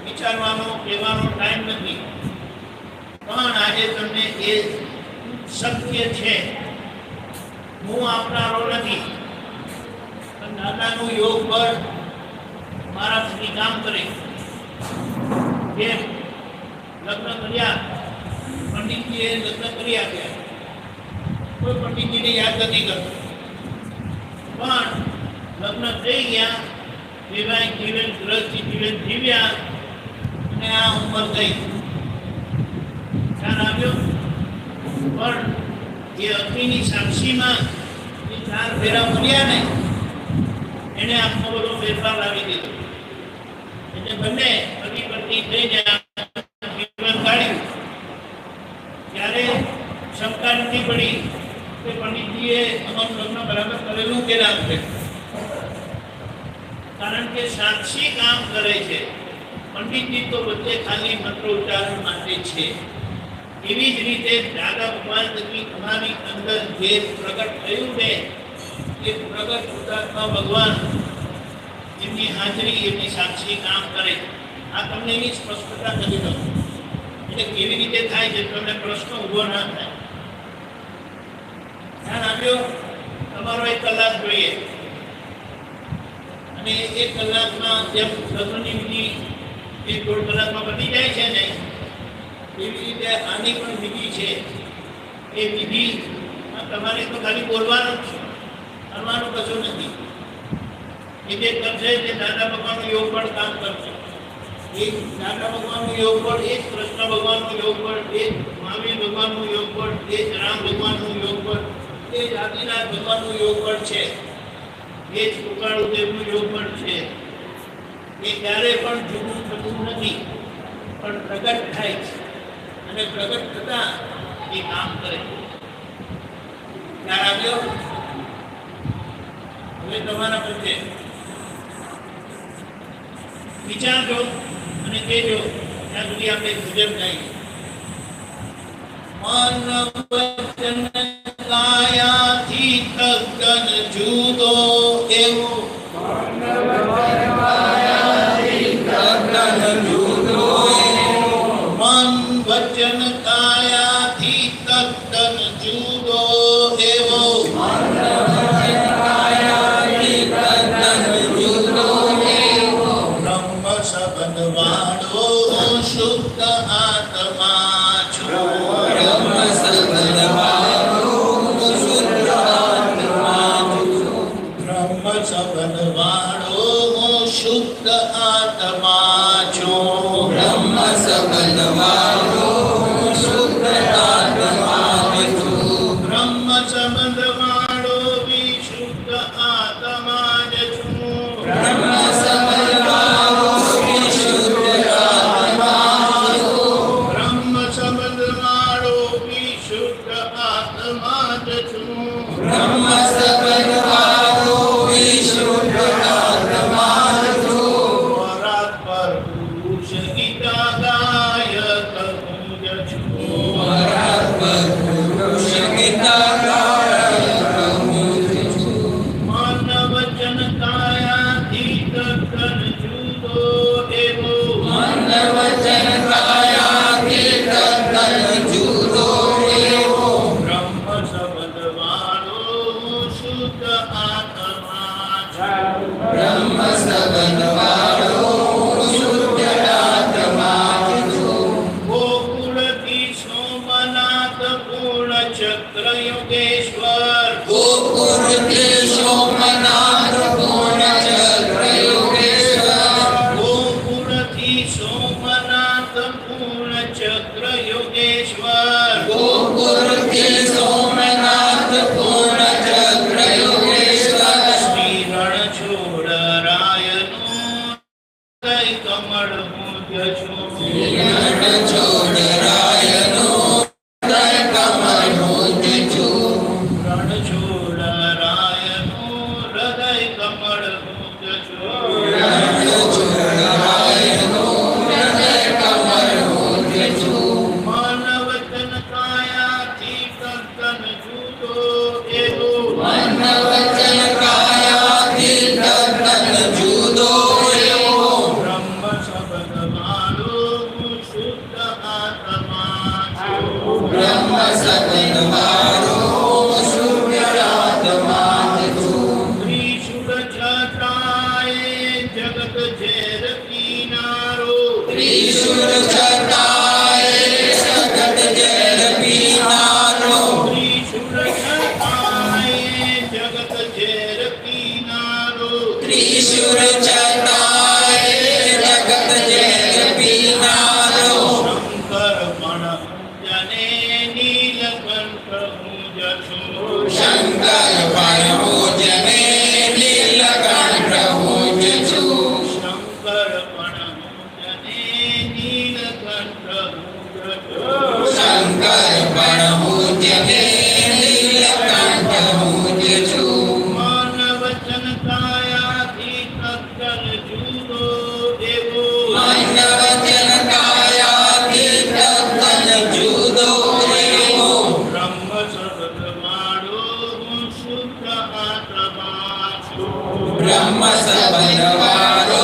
[SPEAKER 1] વિચારવાનો કહેવાનો ટાઈમ નથી. પણ આજે તમને એ શક્ય છે. હું આપનારો નથી, પણ દાદાનું યોગ પર મારા સુધી કામ કરે. જેમ લગ્ન કર્યા, પંડિતજીએ લગ્ન કરી આપ્યા. કોઈ પંડિતજીને યાદ નથી કરતો, પણ લગ્ન થઈ ગયા, વૈવાહિક જીવન, ગૃહસ્થી જીવન જીવ્યા અને આ ઉંમર થઈ. ખ્યાલ આવ્યો? પણ એ અગ્નિની સાક્ષીમાં જે 4 ફેરા કર્યા ને એને આખો બધો ફેરફાર લાવી દીધો. એટલે બંને પતિ પત્ની થઈ ગયા, જીવન કાઢ્યું. ત્યારે શંકા નથી પડી કે પંડિતજીએ અમારું લગ્ન બરાબર કરેલું કે ના કરેલું. કારણ કે સાક્ષી કામ કરે છે. પંડિતજી તો વચ્ચે ખાલી મંત્ર ઉચ્ચારણ માટે છે. એવી જ રીતે દાદા ભગવાન તરીકે તમારી અંદર જે પ્રગટ થયું છે એ પ્રગટ હુતાત્મા ભગવાન એમની હાજરી, એમની સાક્ષી કામ કરે. આ તમને એની સ્પષ્ટતા કરી દઉં. એટલે કેવી રીતે થાય છે તમને પ્રશ્ન ઊભો ના થાય. ધ્યાન આપ્યો? તમારો 1 કલાક જોઈએ અને 1 કલાકમાં જેમ લગ્નની વિધિ 1-1.5 કલાકમાં પતી જાય છે ને, એવી રીતે આની પણ વિધિ છે. એ વિધિ તમારે તો ખાલી બોલવાનું જ છે, કરવાનું કશું નથી. એ જે કરશે તે દાદા ભગવાનનું યોગ બળ કામ કરશે. એ દાદા ભગવાનનું યોગ બળ, એ કૃષ્ણ ભગવાનનું યોગ બળ, એ મહાવીર ભગવાનનું યોગ બળ, એ રામ ભગવાનનું યોગ બળ, એ આદિનાથ ભગવાનનું યોગ બળ છે, એ જ કૃપાળુદેવનું યોગ બળ છે. એ ક્યારેય પણ જૂનું થતું નથી, પણ પ્રગટ થાય છે અને પ્રગટ થતા એ કામ કરે. ખ્યાલ આવ્યો? હવે તમારા પ્રત્યે વિચારજો અને કહેજો. ત્યાં સુધી આપણે ભજન ગાઈએ. મન વચન કાયાથી તદ્દન જુદો એવો, મન વચન કાયાથી તદ્દન જુદો એવો, બ્રહ્મ શબ્દ વાળો શુદ્ધ આત્મા છું, બ્રહ્મ શબ્દ વાળો શુદ્ધ આત્મા છું, બ્રહ્મ શબ્દ વાળો શુદ્ધ આત્મા છું, બ્રહ્મ શબ્દ વાળો શુદ્ધ આત્મા છું, બ્રહ્મ શબ્દ વાળો વિશુદ્ધ આત્મા જ છું, બ્રહ્મ શબ્દ વાળો વિશુદ્ધ આત્મા છું, બ્રહ્મ શબ્દ વાળો વિશુદ્ધ આત્મા જ છું, બ્રહ્મ શબ્દ વાળો વિશુદ્ધ આત્મા જ છું, પરાત્પર પુરુષ ગીતા ગાયક હું જ છું, પરાત્પર પુરુષ ગીતા ગાયક હું જ છું, મન વચન કાયાથી તદ્દન જુદો એવો, મન વચન કાયાથી તદ્દન જુદો એવો, બ્રહ્મ શબ્દ વાળો શુદ્ધ આત્મા છું, બ્રહ્મ શબ્દ વાળો શુદ્ધ આત્મા છું, ગોકુળથી સોમનાથ પૂર્ણ ચક્ર યોગેશ્વર, ગોકુળથી સોમનાથ પૂર્ણ ચક્ર યોગેશ્વર, ગોકુળથી સોમનાથ પૂર્ણ ચક્ર યોગેશ્વર, ગોકુળથી સોમનાથ પૂર્ણ ચક્ર યોગેશ્વર, શ્રી રણછોડ રાયનું હૃદય કમળ હું જ છું, શ્રી રણછોડ રાયનું હૃદય કમળ હું જ છું, રણછોડ રાયનું હૃદય કમળ હું જ છું, રણછોડ રાયનું હૃદય કમળ હું જ છું, મન વચન કાયાથી તદ્દન જુદો એવો, મન વચન કાયાથી તદ્દન જુદો એવો, બ્રહ્મ શબ્દ વાળો શુદ્ધ આત્મા છું, બ્રહ્મ શબ્દ વાળો શુદ્ધ આત્મા છું, ત્રિશુળ છત્રાએ જગત ઝેર પીનારો, ત્રિશુળ છત્રાએ જગત ઝેર પીનારો, ત્રિશુળ છત્રાએ જગત ઝેર પીનારો, ત્રિશુળ છત્રાએ જગત ઝેર પીનારો, શંકર પણ જને નીલકંઠ હું જ છું, શંકર પણ જને નીલકંઠ હું જ છું, શંકર પણ જને નીલકંઠ હું જ છું, શંકર પણ જને નીલકંઠ હું જ છું, મન વચન કાયાથી તદ્દન જુદો એવો, મન વચન કાયાથી તદ્દન જુદો એવો, બ્રહ્મ શબ્દ વાળો શુદ્ધ આત્મા છું, બ્રહ્મ શબ્દ વાળો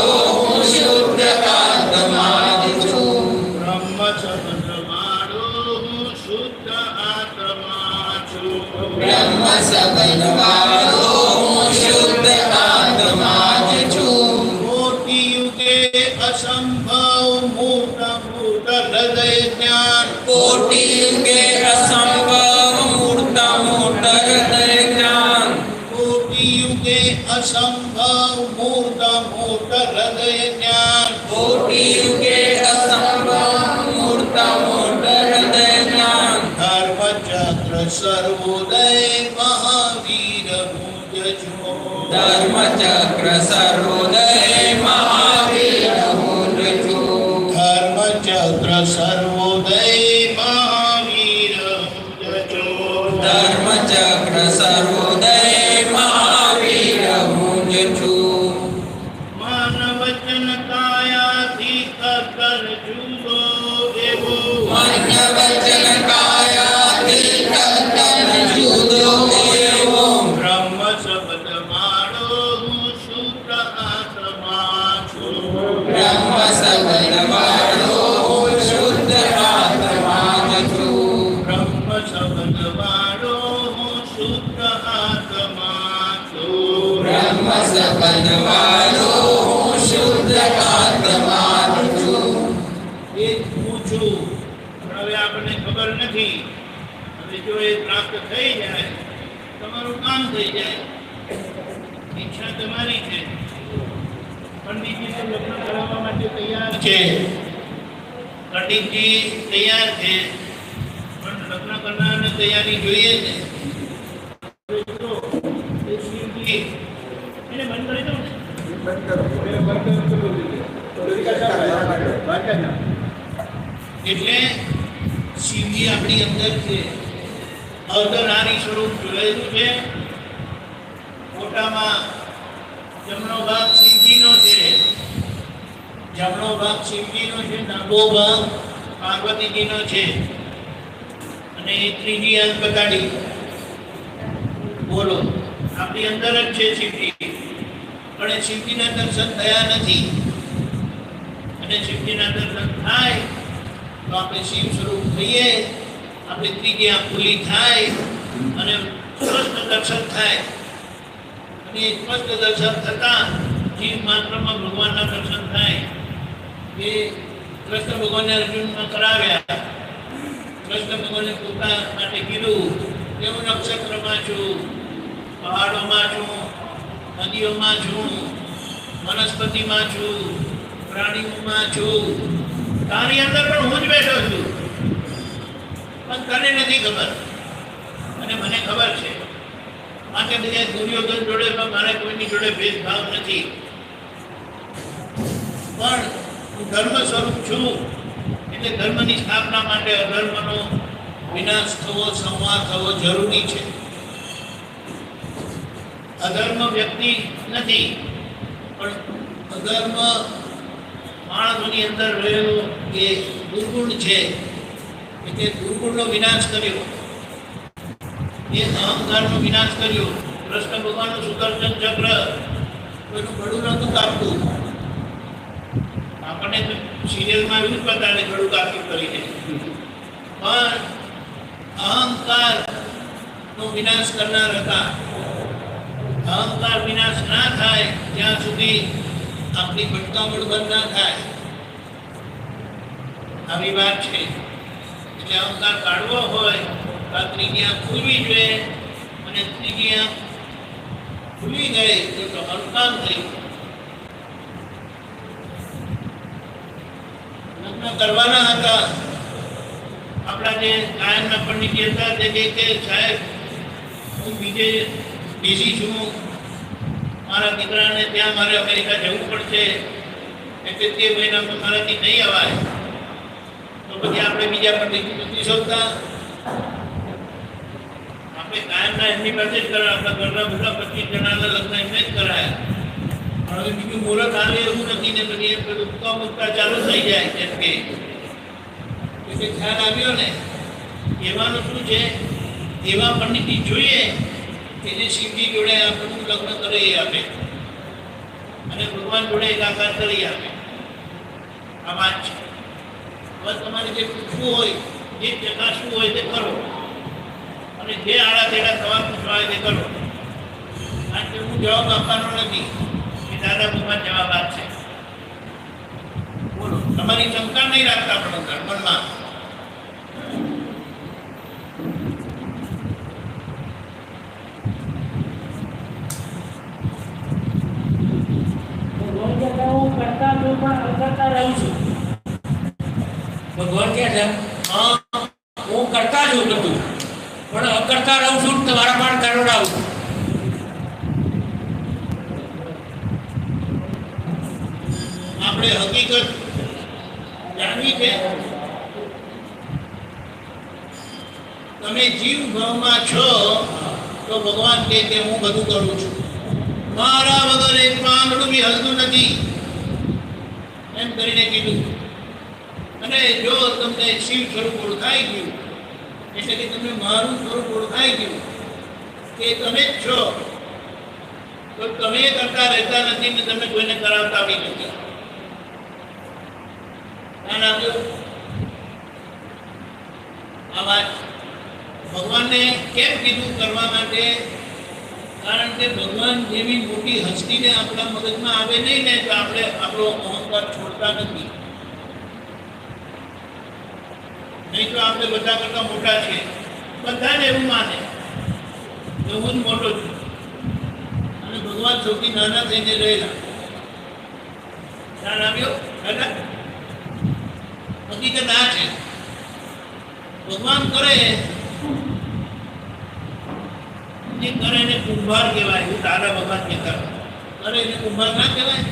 [SPEAKER 1] શુદ્ધ આત્મા છું, બ્રહ્મ શબ્દ વાળો શુદ્ધ આત્મા છું, બ્રહ્મ શબ્દ વાળો શુદ્ધ આત્મા છું, મોટી યુગે અસંભવ મૂર્ત મૂર્ત હૃદય જ્ઞાન, કોટી યુગે અસંભવ મૂર્ત મૂર્ત યુગે અસંભવ મૂર્ત મૂર્ત હૃદય જ્ઞાન
[SPEAKER 2] કોટી યુગે અસંભવ મૂર્ત મૂર્ત હૃદય જ્ઞાન
[SPEAKER 1] ધર્મ ચક્ર સર્વોદય મહાવીર મુજજો
[SPEAKER 2] ધર્મ ચક્ર સર્વોદય મહાવીર મુજજો
[SPEAKER 1] ધર્મ ચક્ર સર્વોદય મહાવીર મુજજો
[SPEAKER 2] ધર્મ ચક્ર સર્વોદય મહાવીર મુજજો
[SPEAKER 1] માનવ વચન કાયાથી કર જુદો એવો
[SPEAKER 2] મન વચન કાયાથી કર જુદો એવો
[SPEAKER 1] બ્રહ્મ શબ્દ માળો હું શુદ્ધ આત્મા છું
[SPEAKER 2] બ્રહ્મ શબ્દ વાળો હું શુદ્ધ આત્મા છું
[SPEAKER 1] બ્રહ્મ શબ્દ વાળો હું શુદ્ધ આત્મા છું
[SPEAKER 2] બ્રહ્મ શબ્દ વાળો હું શુદ્ધ આત્મા છું
[SPEAKER 1] એ હું છું. પણ હવે આપણને ખબર નથી. હવે જો એ પ્રાપ્ત થઈ જાય તમારું કામ થઈ જાય. ઈચ્છા તમારી છે. પંડિતજી તો લગ્ન કરાવવા માટે તૈયાર છે. પંડિતજી તૈયાર છે પણ લગ્ન કરનારને તૈયારી જોઈએ છે. હવે જો એ શિવજી એને બંધ કરી દો ને. એટલે શિવજી આપણી અંદર છે. અર્ધનારી સ્વરૂપ જોયેલું છે. ફોટામાં જમણો ભાગ શિવજીનો છે. જમણો ભાગ શિવજીનો છે, ડાબો ભાગ પાર્વતીજીનો છે. અને એ ત્રીજી આંખ બગાડી. બોલો, આપણી અંદર જ છે શિવજી. પણ એ શિવજીના દર્શન થયા નથી. અને શિવજીના દર્શન થાય તો આપણે શિવ સ્વરૂપ થઈએ. આપણી ત્રીજી આંખ ખુલ્લી થાય અને સ્પષ્ટ દર્શન થાય. અને એ સ્પષ્ટ દર્શન થતા જીવ માત્રમાં ભગવાનના દર્શન થાય. એ કૃષ્ણ ભગવાને અર્જુનમાં કરાવ્યા. કૃષ્ણ ભગવાને પોતા માટે કીધું કે હું નક્ષત્રમાં છું, પહાડોમાં છું, નદીઓમાં છું, વનસ્પતિમાં છું, પ્રાણીઓમાં છું. તારી અંદર પણ હું જ બેઠો છું. પણ તને નથી ખબર અને મને ખબર છે. માટે બધા દુર્યોધન જોડે પણ મારે કોઈની જોડે ભેદભાવ નથી. પણ હું ધર્મ સ્વરૂપ છું. એટલે ધર્મની સ્થાપના માટે અધર્મનો વિનાશ થવો, સંહાર થવો જરૂરી છે. અધર્મ વ્યક્તિ નથી પણ અધર્મ માણસોની અંદર રહેલો એ દુર્ગુણ છે. એટલે દુર્ગુણનો વિનાશ કર્યો, એ અહંકારનો વિનાશ કર્યો. કૃષ્ણ ભગવાનનું સુદર્શન ચક્ર કોઈનું ગળું નહોતું કાપતું. આપણને તો સિરિયલમાં એવું જ બતાવે ગળું કાપી કરીને. પણ અહંકારનો વિનાશ કરનાર હતા. અહંકાર વિનાશ ના થાય ત્યાં સુધી આપણી ભટકામણ બંધ ના થાય. આવી વાત છે. એટલે અહંકાર કાઢવો હોય તો ત્રીજી આંખ ખુલવી જોઈએ. અને ત્રીજી આંખ ખુલી ગઈ તો તમારું કામ થયું. લગ્ન કરવાના હતા. આપણા જે કાયમના પંડિત હતા તે કે સાહેબ હું બીજે બિઝી છું, મારા દીકરાને ત્યાં મારે અમેરિકા જવું પડશે, એટલે તે મહિનામાં મારાથી નહીં અવાય. તો પછી આપણે બીજા પંડિત નથી શોધતા. આપણે કાયમના એમની પાસે જ કરાય. આપણા ઘરના બધા 25 જણાના લગ્ન એમને જ કરાયા. હવે બીજું મુહૂર્ત આવે એવું નથી ને પછી એ પેલું મુક્તા ચાલુ થઈ જાય. જેમ કે એટલે ખ્યાલ આવ્યો ને. એવાનું શું છે, એવા પંડિત જોઈએ કે જે શિવજી જોડે આપણું લગ્ન કરી આપે અને ભગવાન જોડે એકાકાર કરી આપે. આ વાત છે. હવે તમારે જે પૂછવું હોય, જે ચકાસવું હોય તે કરો. અને જે આડા તેડા સવાલ પૂછવા હોય તે કરો. કારણ કે હું જવાબ આપવાનો નથી. એ દાદા ભગવાન જવાબ આપશે. બોલો, તમારી શંકા નહીં રાખતા પણ મનમાં. કે હું કરતા છું પણ અકર્તા રહું છું.
[SPEAKER 2] ભગવાન કહે છે
[SPEAKER 1] હા,
[SPEAKER 2] હું કરતા છું બધું પણ અકર્તા રહું છું, તમારા પણ કરોડાવું છું.
[SPEAKER 1] આપણે હકીકત જાણવી છે. તમે જીવ ભાવમાં છો તો ભગવાન કહે કે હું બધું કરું છું, મારા વગર એક પાંદડું બી હલતું નથી એમ કરીને કીધું. અને જો તમને શિવ સ્વરૂપ ઓળખાઈ ગયું એટલે કે તમને મારું સ્વરૂપ ઓળખાઈ ગયું કે તમે જ છો, તો તમે કરતા રહેતા નથી ને તમે કોઈને કરાવતા બી નથી. ધ્યાન આપજો આ વાત. ભગવાનને કેમ કીધું કરવા માટે? કારણ કે ભગવાન જેવી મોટી હસ્તીને આપણા મગજમાં આવે નહીં ને તો આપણે આપણો અહંકાર છોડતા નથી. નહીં તો આપણે બધા કરતા મોટા છીએ, બધાને એવું માને કે હું જ મોટો છું અને ભગવાન સૌથી નાના થઈને રહેલા. ધ્યાન આવ્યો દાદા? હકીકત આ છે. ભગવાન કરે જે કરે એને કુંભાર કહેવાય. હું તારા ભગવાન કહેતા કરે એને કુંભાર ના કહેવાય.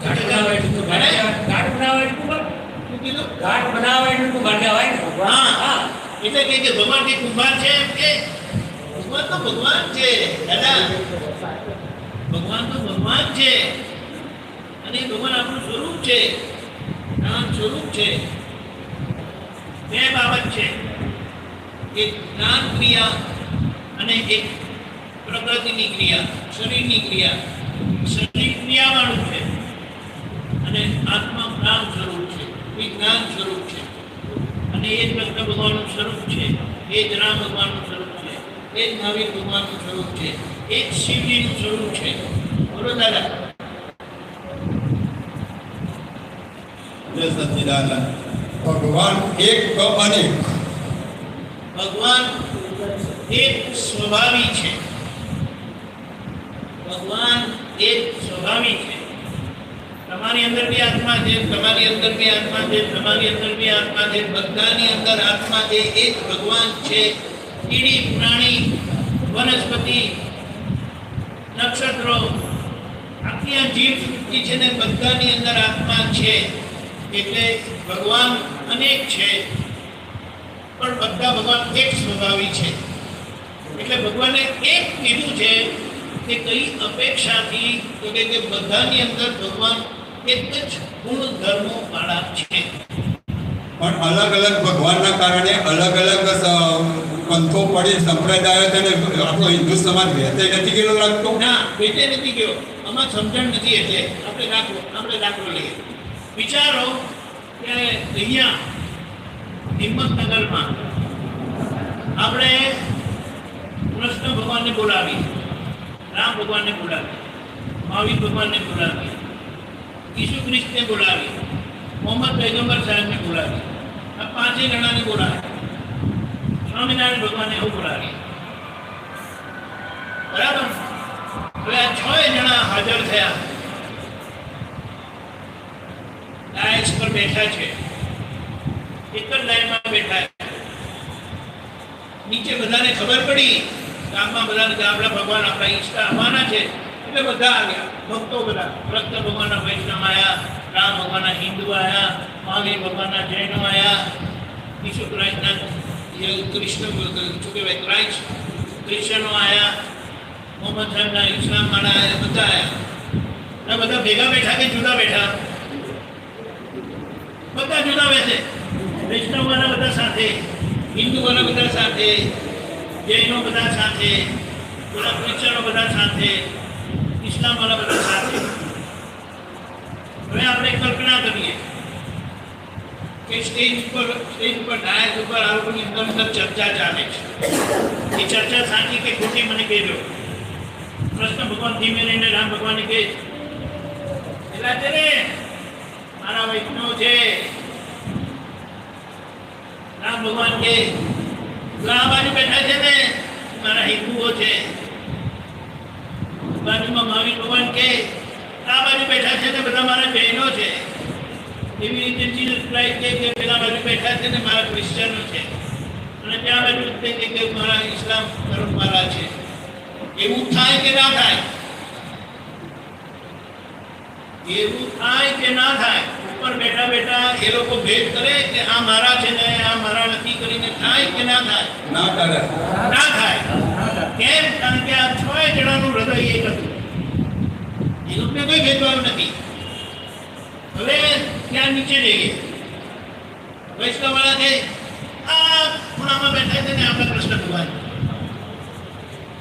[SPEAKER 2] ઘાટ બનાવે એટલે તો ઘાટ કહેવાય. ઘાટ બનાવે એટલે કુંભાર.
[SPEAKER 1] શું કીધું?
[SPEAKER 2] ઘાટ બનાવે એટલે કુંભાર કહેવાય ને.
[SPEAKER 1] હા,
[SPEAKER 2] હા.
[SPEAKER 1] એટલે કે ભગવાન કે કુંભાર છે એમ કે ભગવાન તો ભગવાન છે દાદા. ભગવાન તો ભગવાન છે અને ભગવાન આપણું સ્વરૂપ છે, નામ સ્વરૂપ છે. બે બાબત છે, એક જ્ઞાન ક્રિયા અને એક પ્રકૃતિની ક્રિયા, શરીરની ક્રિયા. શરીર ક્રિયાવાળું છે અને આત્મા જ્ઞાન સ્વરૂપ છે, વિજ્ઞાન સ્વરૂપ છે. અને એ જ કૃષ્ણ ભગવાનનું સ્વરૂપ છે, એ જ રામ ભગવાનનું સ્વરૂપ છે, એ જ મહાવીર ભગવાનનું સ્વરૂપ છે, એ જ શિવજીનું સ્વરૂપ છે. બોલો દાદા.
[SPEAKER 3] જય સચ્ચિદાનંદ. ભગવાન એક તો અનેક.
[SPEAKER 1] ભગવાન એક સ્વભાવી છે. ભગવાન એક સ્વભાવી છે. તમારી અંદર બી આત્મા છે, તમારી અંદર બી આત્મા છે, તમારી અંદર બી આત્મા છે, બધાની અંદર આત્મા છે. એક ભગવાન છે. કીડી, પ્રાણી, વનસ્પતિ, નક્ષત્રો, આખી આ જીવ સૃષ્ટિ છે ને બધાની અંદર આત્મા છે. એટલે ભગવાન અનેક છે પણ બધા ભગવાન એક સ્વભાવી છે. એટલે ભગવાને એક કીધું છે કે કઈ અપેક્ષાથી તો કે બધાની અંદર ભગવાન એક જ ગુણ ધર્મો વાળા છે.
[SPEAKER 3] પણ અલગ અલગ ભગવાનના કારણે અલગ અલગ પંથો પડી સંપ્રદાયો તેને આપણો હિન્દુ સમાજ વહેતે નથી ગયેલો લાગતો.
[SPEAKER 1] ના, વેચે નથી ગયો. આમાં સમજણ નથી. એટલે આપણે દાખલો લઈએ. વિચારો કે અહીંયા હિંમતનગરમાં આપણે કૃષ્ણ ભગવાનને બોલાવી, રામ ભગવાનને બોલાવી, મહાવીર ભગવાનને બોલાવી, ઈસુ ખ્રિસ્તને બોલાવી, મોહમ્મદ પૈગંબર સાહેબને બોલાવી, આ પાંચેય જણાને બોલાવી, સ્વામિનારાયણ ભગવાનને એવું બોલાવી. બરાબર? હવે આ 6 જણા હાજર થયા, લાઇન્સ પર બેઠા છે, એક જ લાઈનમાં બેઠા. નીચે બધાને ખબર પડી, ગામમાં બધાને કે આપણા ભગવાન આપણા ઈષ્ટ આવવાના છે એટલે બધા આવ્યા. ભક્તો બધા, કૃષ્ણ ભગવાનના વૈષ્ણવ આવ્યા, રામ ભગવાનના હિન્દુ આવ્યા, મહાવીર ભગવાનના જૈનો આવ્યા, ઈસુ ક્રાઇસ્ટના ક્રિશ્ચનો આવ્યા, મોહમ્મદ સાહેબના ઇસ્લામ વાળા આવ્યા, બધા આવ્યા. બધા ભેગા બેઠા કે જુદા બેઠા? બધા જુદા બેસે. વૈષ્ણવ વાળા બધા સાથે, હિન્દુ વાળા બધા સાથે, જૈનો બધા સાથે, બધા ક્રિશ્ચનો બધા સાથે, ઇસ્લામ વાળા બધા સાથે. હવે આપણે કલ્પના કરીએ કે સ્ટેજ ઉપર ડાયસ ઉપર આ લોકોની અંદર ચર્ચા ચાલે છે. એ ચર્ચા સાચી કે ખોટી મને કહેજો. કૃષ્ણ ભગવાન ધીમે રહીને રામ ભગવાનને કહે, એલા છે ને મારા વૈષ્ણવ છે. રામ ભગવાન કે આ બાજુ બેઠા છે ને મારા હિન્દુઓ છે. બાજુમાં મહાવીર ભગવાન કે આ આ બાજુ બેઠા છે ને બધા મારા જૈનો છે, એવી રીતે જીસસ ક્રાઇસ્ટ કે પેલા બાજુ બેઠા છે ને મારા ક્રિશ્ચનો છે, અને ત્યાં બાજુ કે મારા ઇસ્લામ ધર્મવાળા છે. એવું થાય કે ના થાય? એવું થાય કે ના થાય? ઉપર બેઠા બેઠા એ લોકો ભેદ કરે કે આ મારા છે ને આ મારા નથી કરીને થાય કે ના થાય?
[SPEAKER 3] ના કરે.
[SPEAKER 1] ના થાય. કેમ? કારણ કે આ 6 જણાનું હૃદય એક હતું. એ લોકોને કોઈ ભેદભાવ નથી. હવે ત્યાં નીચે જઈએ. વૈષ્ણવવાળા છે આ ખૂણામાં બેઠા છે ને આપણા કૃષ્ણ ભગવાન,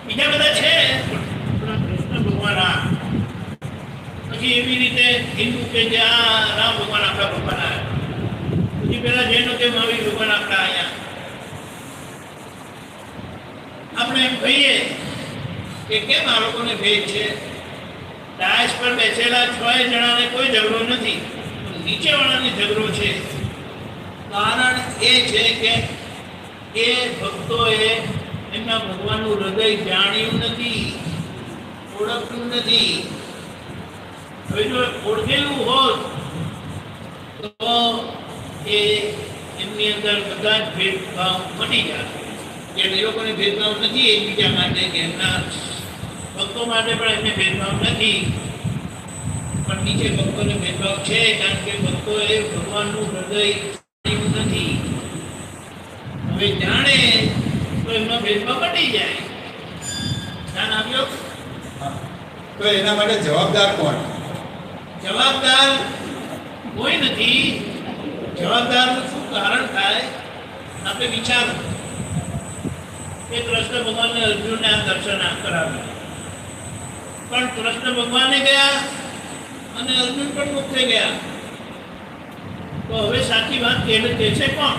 [SPEAKER 1] બીજા બધા છે પણ કૃષ્ણ ભગવાન આ. પછી એવી રીતે હિન્દુ કે જે આ રામ ભગવાન આપણા ભગવાન આવ્યા, પછી પેલા જૈનો કે મહાવીર ભગવાન આપણા અહીંયા. આપણે એમ કહીએ કે કેમ આ લોકોને ભેદ છે? ડાયસ પર બેસેલા 6 જણાને કોઈ ઝઘડો નથી, નીચેવાળાને ઝઘડો છે. કારણ એ છે કે એ ભક્તોએ એમના ભગવાનનું હૃદય જાણ્યું નથી, ઓળખ્યું નથી. હવે જો ઓળખેલું હોત તો એ એમની અંદર બધા જ ભેદભાવ મટી જાય. જેમ એ લોકોને ભેદભાવ નથી એકબીજા માટે કે એમના ભક્તો માટે પણ એમને ભેદભાવ નથી, પણ નીચે ભક્તોને ભેદભાવ છે, કારણ કે ભક્તોએ ભગવાનનું હૃદય જાણ્યું નથી. હવે જાણે તો એમનો ભેદભાવ મટી જાય. ધ્યાન આવ્યો?
[SPEAKER 3] તો એના માટે જવાબદાર કોણ?
[SPEAKER 1] જવાબદાર કોઈ નથી. જવાબદારનું શું કારણ થાય? આપણે વિચારો કે કૃષ્ણ ભગવાનને અર્જુનને આ દર્શન કરાવ્યું, પણ કૃષ્ણ ભગવાને ગયા અને અર્જુન પણ મુક્ત થઈ ગયા. તો હવે સાચી વાત કે છે કોણ?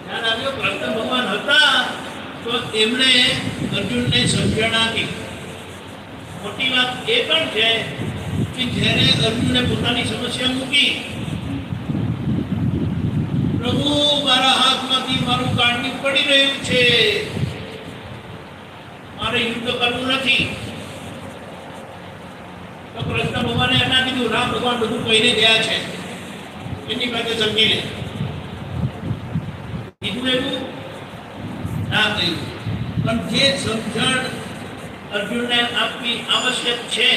[SPEAKER 1] ધ્યાન આવ્યો? કૃષ્ણ ભગવાન હતા તો એમણે અર્જુનને સમજણ આપી. મોટી વાત એ પણ છે કે જ્યારે અર્જુને પોતાની સમસ્યા મૂકી, પ્રભુ મારા હાથમાંથી મારું કાઢવું પડી રહ્યું છે, મારે યુદ્ધ કરવું નથી, તો કૃષ્ણ ભગવાને એના કીધું રામ ભગવાન બધું કહીને ગયા છે, એની પાસે સમજી લે. કીધું એવું ના કહ્યું, પણ જે સમજણ અર્જુનને આપવી આવશ્યક છે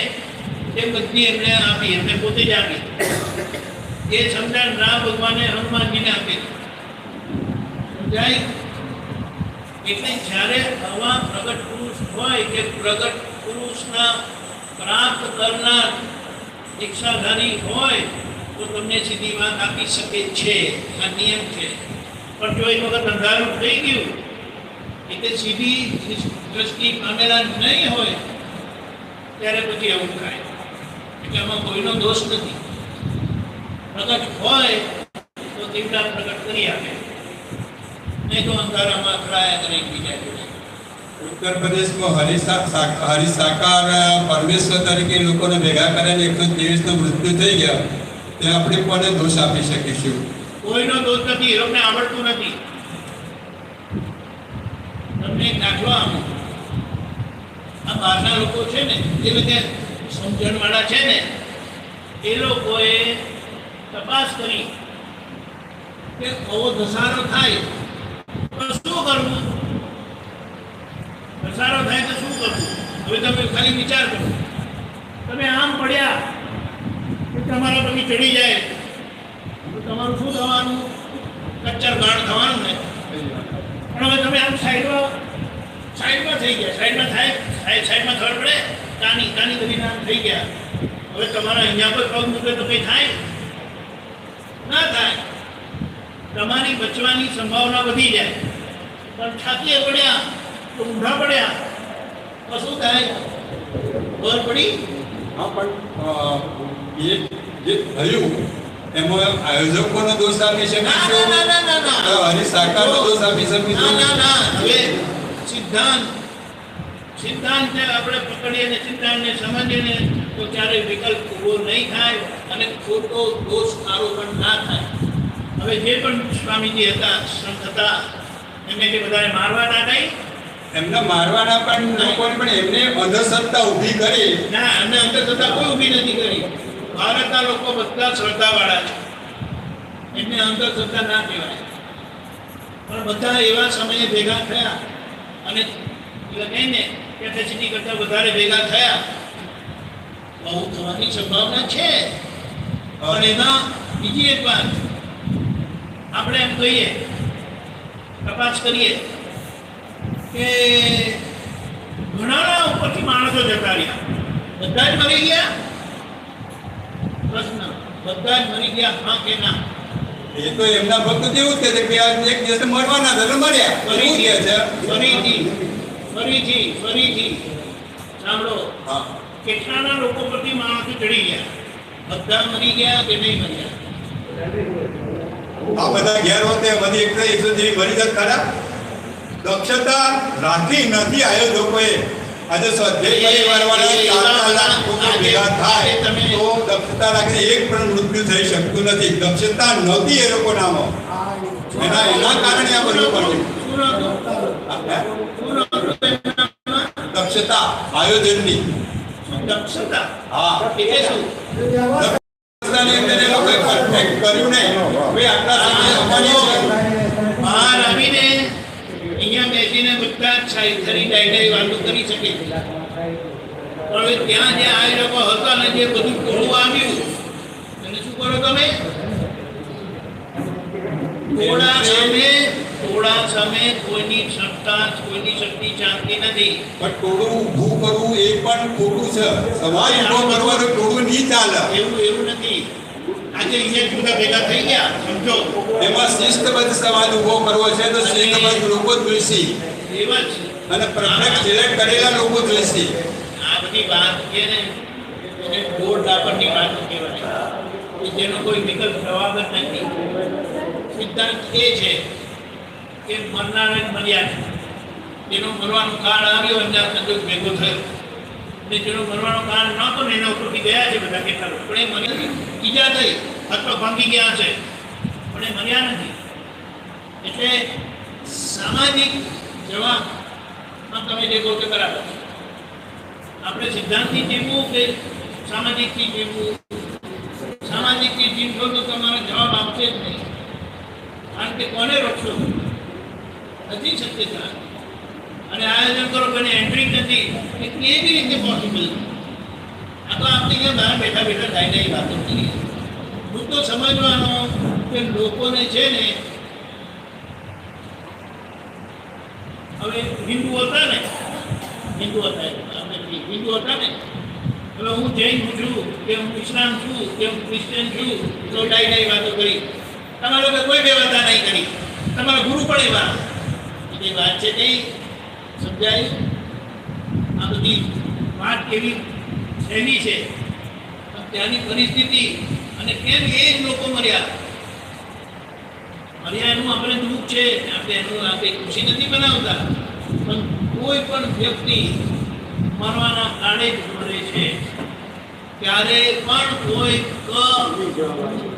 [SPEAKER 1] તે બધી એમણે આપી, એમને પોતે જ આપી. એ સમજણ રામ ભગવાને હનુમાનજીને આપી. સમજાય? એટલે જ્યારે આવા પ્રગટ પુરુષ હોય કે પ્રગટ પુરુષના પ્રાપ્ત કરનાર દીક્ષાધારી હોય તો તમને સીધી વાત આપી શકે છે. આ નિયમ છે. પણ જો એક વખત અંધારું થઈ ગયું એટલે સીધી દ્રષ્ટિ પામેલા નહીં હોય ત્યારે પછી આવું થાય. એટલે આમાં કોઈનો દોષ નથી. પ્રગટ હોય તો દીવડા પ્રગટ કરી આપે, નહીં તો અંધારામાં અથડાયા કરે એકબીજા જોડે.
[SPEAKER 3] ઉત્તર પ્રદેશમાં હરિસાકાર પરમેશ્વર તરીકે લોકોને ભેગા કરીને 123નું મૃત્યુ થઈ ગયા, તે આપણે કોને દોષ આપી શકીશું?
[SPEAKER 1] કોઈનો દોષ નથી. એ લોકોને આવડતું નથી. તમને એક દાખલો આપું. આ બહારના લોકો છે ને, એ બધા સમજણવાળા છે ને, એ લોકોએ તપાસ કરી કે આવો ધસારો થાય તો શું કરવું? ધસારો થાય તો શું કરવું? હવે તમે ખાલી વિચાર કરો. તમે આમ પડ્યા કે તમારા પછી ચડી જાય તો તમારું શું થવાનું? કચ્ચર ગાણ થવાનું ને. પણ હવે તમે આમ સાઈડમાં થઈ ગયા, સાઈડમાં થાય, સાઈડમાં ખબર પડે, કાની બધી નામ થઈ ગયા. હવે તમારા અહીંયા કોઈ પગ મૂકે તો કંઈ થાય? ના થાય. તમારી બચવાની સંભાવના વધી જાય. પણ છાતીએ પડ્યા તો ઊંધા પડ્યા તો શું થાય? ખબર પડી?
[SPEAKER 3] હા, પણ એ જે થયું એમાં આયોજકોનો દોષ આપી શકીશું? હરિસાકારનો દોષ આપી શકીશું?
[SPEAKER 1] ના. હવે સિદ્ધાંત આપણે પકડીને સિદ્ધાંતને સમજીને તો ક્યારેય વિકલ્પ ઉભો નહીં થાય અને ખોટો દોષ આરોપણ ના થાય. હવે જે પણ સ્વામીજી હતા, સંત હતા, એમને જે બધાને મારવા ના ગઈ,
[SPEAKER 3] એમને મારવાના પણ લોકોને પણ એમને અંધશ્રદ્ધા ઊભી કરી.
[SPEAKER 1] ના, અમે અંધશ્રદ્ધા કોઈ ઊભી નથી કરી. ભારતના લોકો બધા શ્રદ્ધાવાળા છે, એમને અંધશ્રદ્ધા ના કહેવાય. પણ બધા એવા સમયે ભેગા થયા અને એટલે કહીને કેપેસિટી કરતાં વધારે ભેગા થયા, બહુ થવાની સંભાવના છે. પણ એમાં બીજી એક વાત આપણે એમ કહીએ, તપાસ કરીએ કે ઘણાના ઉપરથી માણસો જતા રહ્યા, બધા જ મરી ગયા. પ્રશ્ન, બધા જ મરી ગયા, હા કે ના?
[SPEAKER 3] એ તો એમના ભક્તો એવું કહે છે કે આ એક દિવસે મરવાના હતા એટલે મર્યા. એવું કહે છે.
[SPEAKER 1] ફરીથી સાંભળો,
[SPEAKER 3] હા.
[SPEAKER 1] કેટલાના લોકો પરથી માણસો ચડી ગયા? બધા મરી ગયા કે નહીં મર્યા?
[SPEAKER 3] આ બધા ઘેર હોતે બધી 100 જેવી મરી જત ખરા. દક્ષતા રાખી નથી આયોજકોએ. આજે સ્વાધ્યાય પરિવારવાળા 4 લાખ લોકો ભેગા થાય તો દક્ષતા રાખીને એક પણ મૃત્યુ થઈ શકતું નથી. દક્ષતા નહોતી એ લોકોનામાં. એના કારણે આ બધું પડ્યું. દક્ષતા આયોજનની.
[SPEAKER 1] દક્ષતા
[SPEAKER 3] હા,
[SPEAKER 1] એટલે શું?
[SPEAKER 3] દક્ષતાની અંદર એ લોકોએ પરફેક્ટ કર્યું નહીં. ભાઈ આટલા સમય અમારી
[SPEAKER 1] બહાર આવીને અહીંયા બેસીને બધા સાહિત્યની ડાયડાઈ વાતો કરી શકે છે. પણ હવે ત્યાં જે આ લોકો હતા ને, જે બધું ટોળું આવ્યું, એને શું કરો તમે? ટોળા સામે કોઈની સત્તા, કોઈની શક્તિ ચાલતી નથી.
[SPEAKER 3] પણ ટોળું ઊભું કરવું એ પણ ખોટું છે. સમાજ ઊભો કરવાનું ટોળું નહીં ચાલે.
[SPEAKER 1] એવું નથી. આજે અહીંયા જુદા ભેગા થઈ ગયા, સમજો.
[SPEAKER 3] એમાં શિસ્તબદ્ધ સમાજ ઊભો કરવો છે તો શિસ્તબદ્ધ લોકો જ જોઈશે
[SPEAKER 1] એવા જ
[SPEAKER 3] અને પરફેક્ટ સિલેક્ટ કરેલા લોકો જોઈશે.
[SPEAKER 1] આ બધી વાત છે ને, એને દોડ દાપણની વાતો કહેવાય, કે જેનો કોઈ વિકલ્પ જવાબ જ નથી. સિદ્ધાંત એ છે કે મરનાર મર્યા છે. જેનો મરવાનો કાળ આવ્યો અંદાજ સંજોગ ભેગો થયો, ને જેનો મરવાનો કાળ નહોતો ને એના ઉપરથી ગયા છે બધા કેટલા લોકો. પણ એ મર્યા નથી. ઈજા થઈ, હાથ ભાંગી ગયા છે, પણ એ મર્યા નથી. એટલે સામાજિક જવાબમાં તમે જે કહો છો બરાબર. આપણે સિદ્ધાંતથી જીવવું કે સામાજિકથી જીવવું? સામાજિકથી જીવશો તો તમારો જવાબ આવશે જ નહીં. કારણ કે કોને રોકશો? નથી શક્યતા. અને આયોજન કરો કે એન્ટ્રી નથી, એ કેવી રીતે પોસિબલ? આ તો આપણે અહીંયા બહાર બેઠા બેઠા થાય વાતો કરીએ. મુદ્દો સમજવાનો કે લોકોને છે ને, હવે હિન્દુ હતા ને, હવે હું જૈન છું કે હું ઇસ્લામ છું કે હું ક્રિશ્ચિયન છું, તો ડાઈ વાતો કરી. તમારા લોકો કોઈ વ્યવસ્થા નહીં કરી. તમારા ગુરુ પણ એવા. એ વાત છે કઈ સમજાય? આ બધી વાત કેવી સહેલી છે, ત્યાંની પરિસ્થિતિ અને કેમ એ જ લોકો મર્યા એનું આપણે દુઃખ છે. આપણે એનું આપણે ખુશી નથી બનાવતા, પણ કોઈ પણ વ્યક્તિ મરવાના કાળે જ મરે છે. ક્યારે પણ કોઈ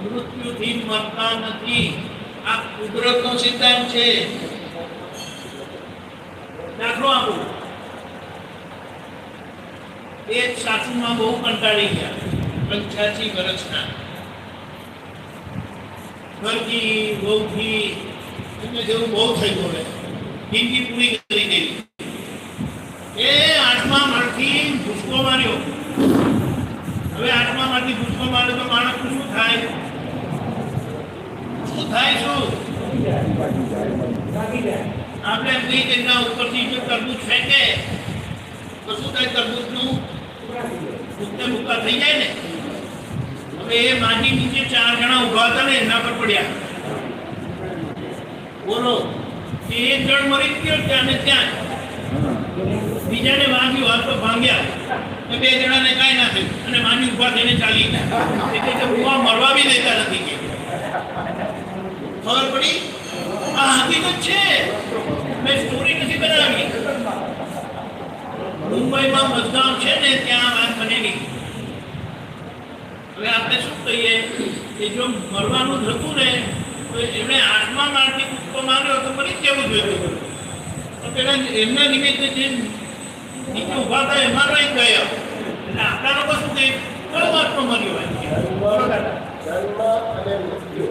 [SPEAKER 1] મૃત્યુથી મરતા નથી. આ કુદરતનો સિદ્ધાંત છે. દાખલો આપો, એક સાસુમાં બહુ કંટાળી ગયા, 85 વર્ષના. ઘરથી બહુથી એમને જેવું બહુ થઈ ગયું, જિંદગી પૂરી કરી દેવી. એ 8મા માળથી ભૂસકો માર્યો. હવે 8મા માળથી ભૂસકો માર્યો તો માણસનું શું થાય? આપણે એમ કહીએ કે એના ઉપરથી જો તરબૂચ ફેંકે તો શું થાય? તરબૂચનું ભૂક્કા થઈ જાય ને. હવે એ માટી નીચે 4 જણા ઉભા હતા ને, એના પર પડ્યા. બોલો, એ 1 જણ મરી ગયો ત્યાં ને ત્યાં. બીજાને વાગ્યું, હાથ તો ભાંગ્યા. 2 જણાને કાંઈ ના થયું અને માની ઉભા થઈને ચાલી ગયા. એટલે ઉભા મરવા બી દેતા નથી. કે ખબર પડી? આ હકીકત છે. મેં સ્ટોરી નથી બનાવી. મુંબઈમાં મધગામ છે ને, ત્યાં વાત બનેલી. હવે આપણે શું કહીએ કે જો મરવાનું થતું ને તો એમણે 8મા માળથી કૂદકો માર્યો તો મરી જ જવું જોઈએ. તો પેલા એમના નિમિત્તે જે નીચે ઉભા હતા એમાં રહી ગયા એટલે આપણા લોકો શું કહે પરમાત્મા મર્યો હોય
[SPEAKER 4] જન્મ અને મૃત્યુ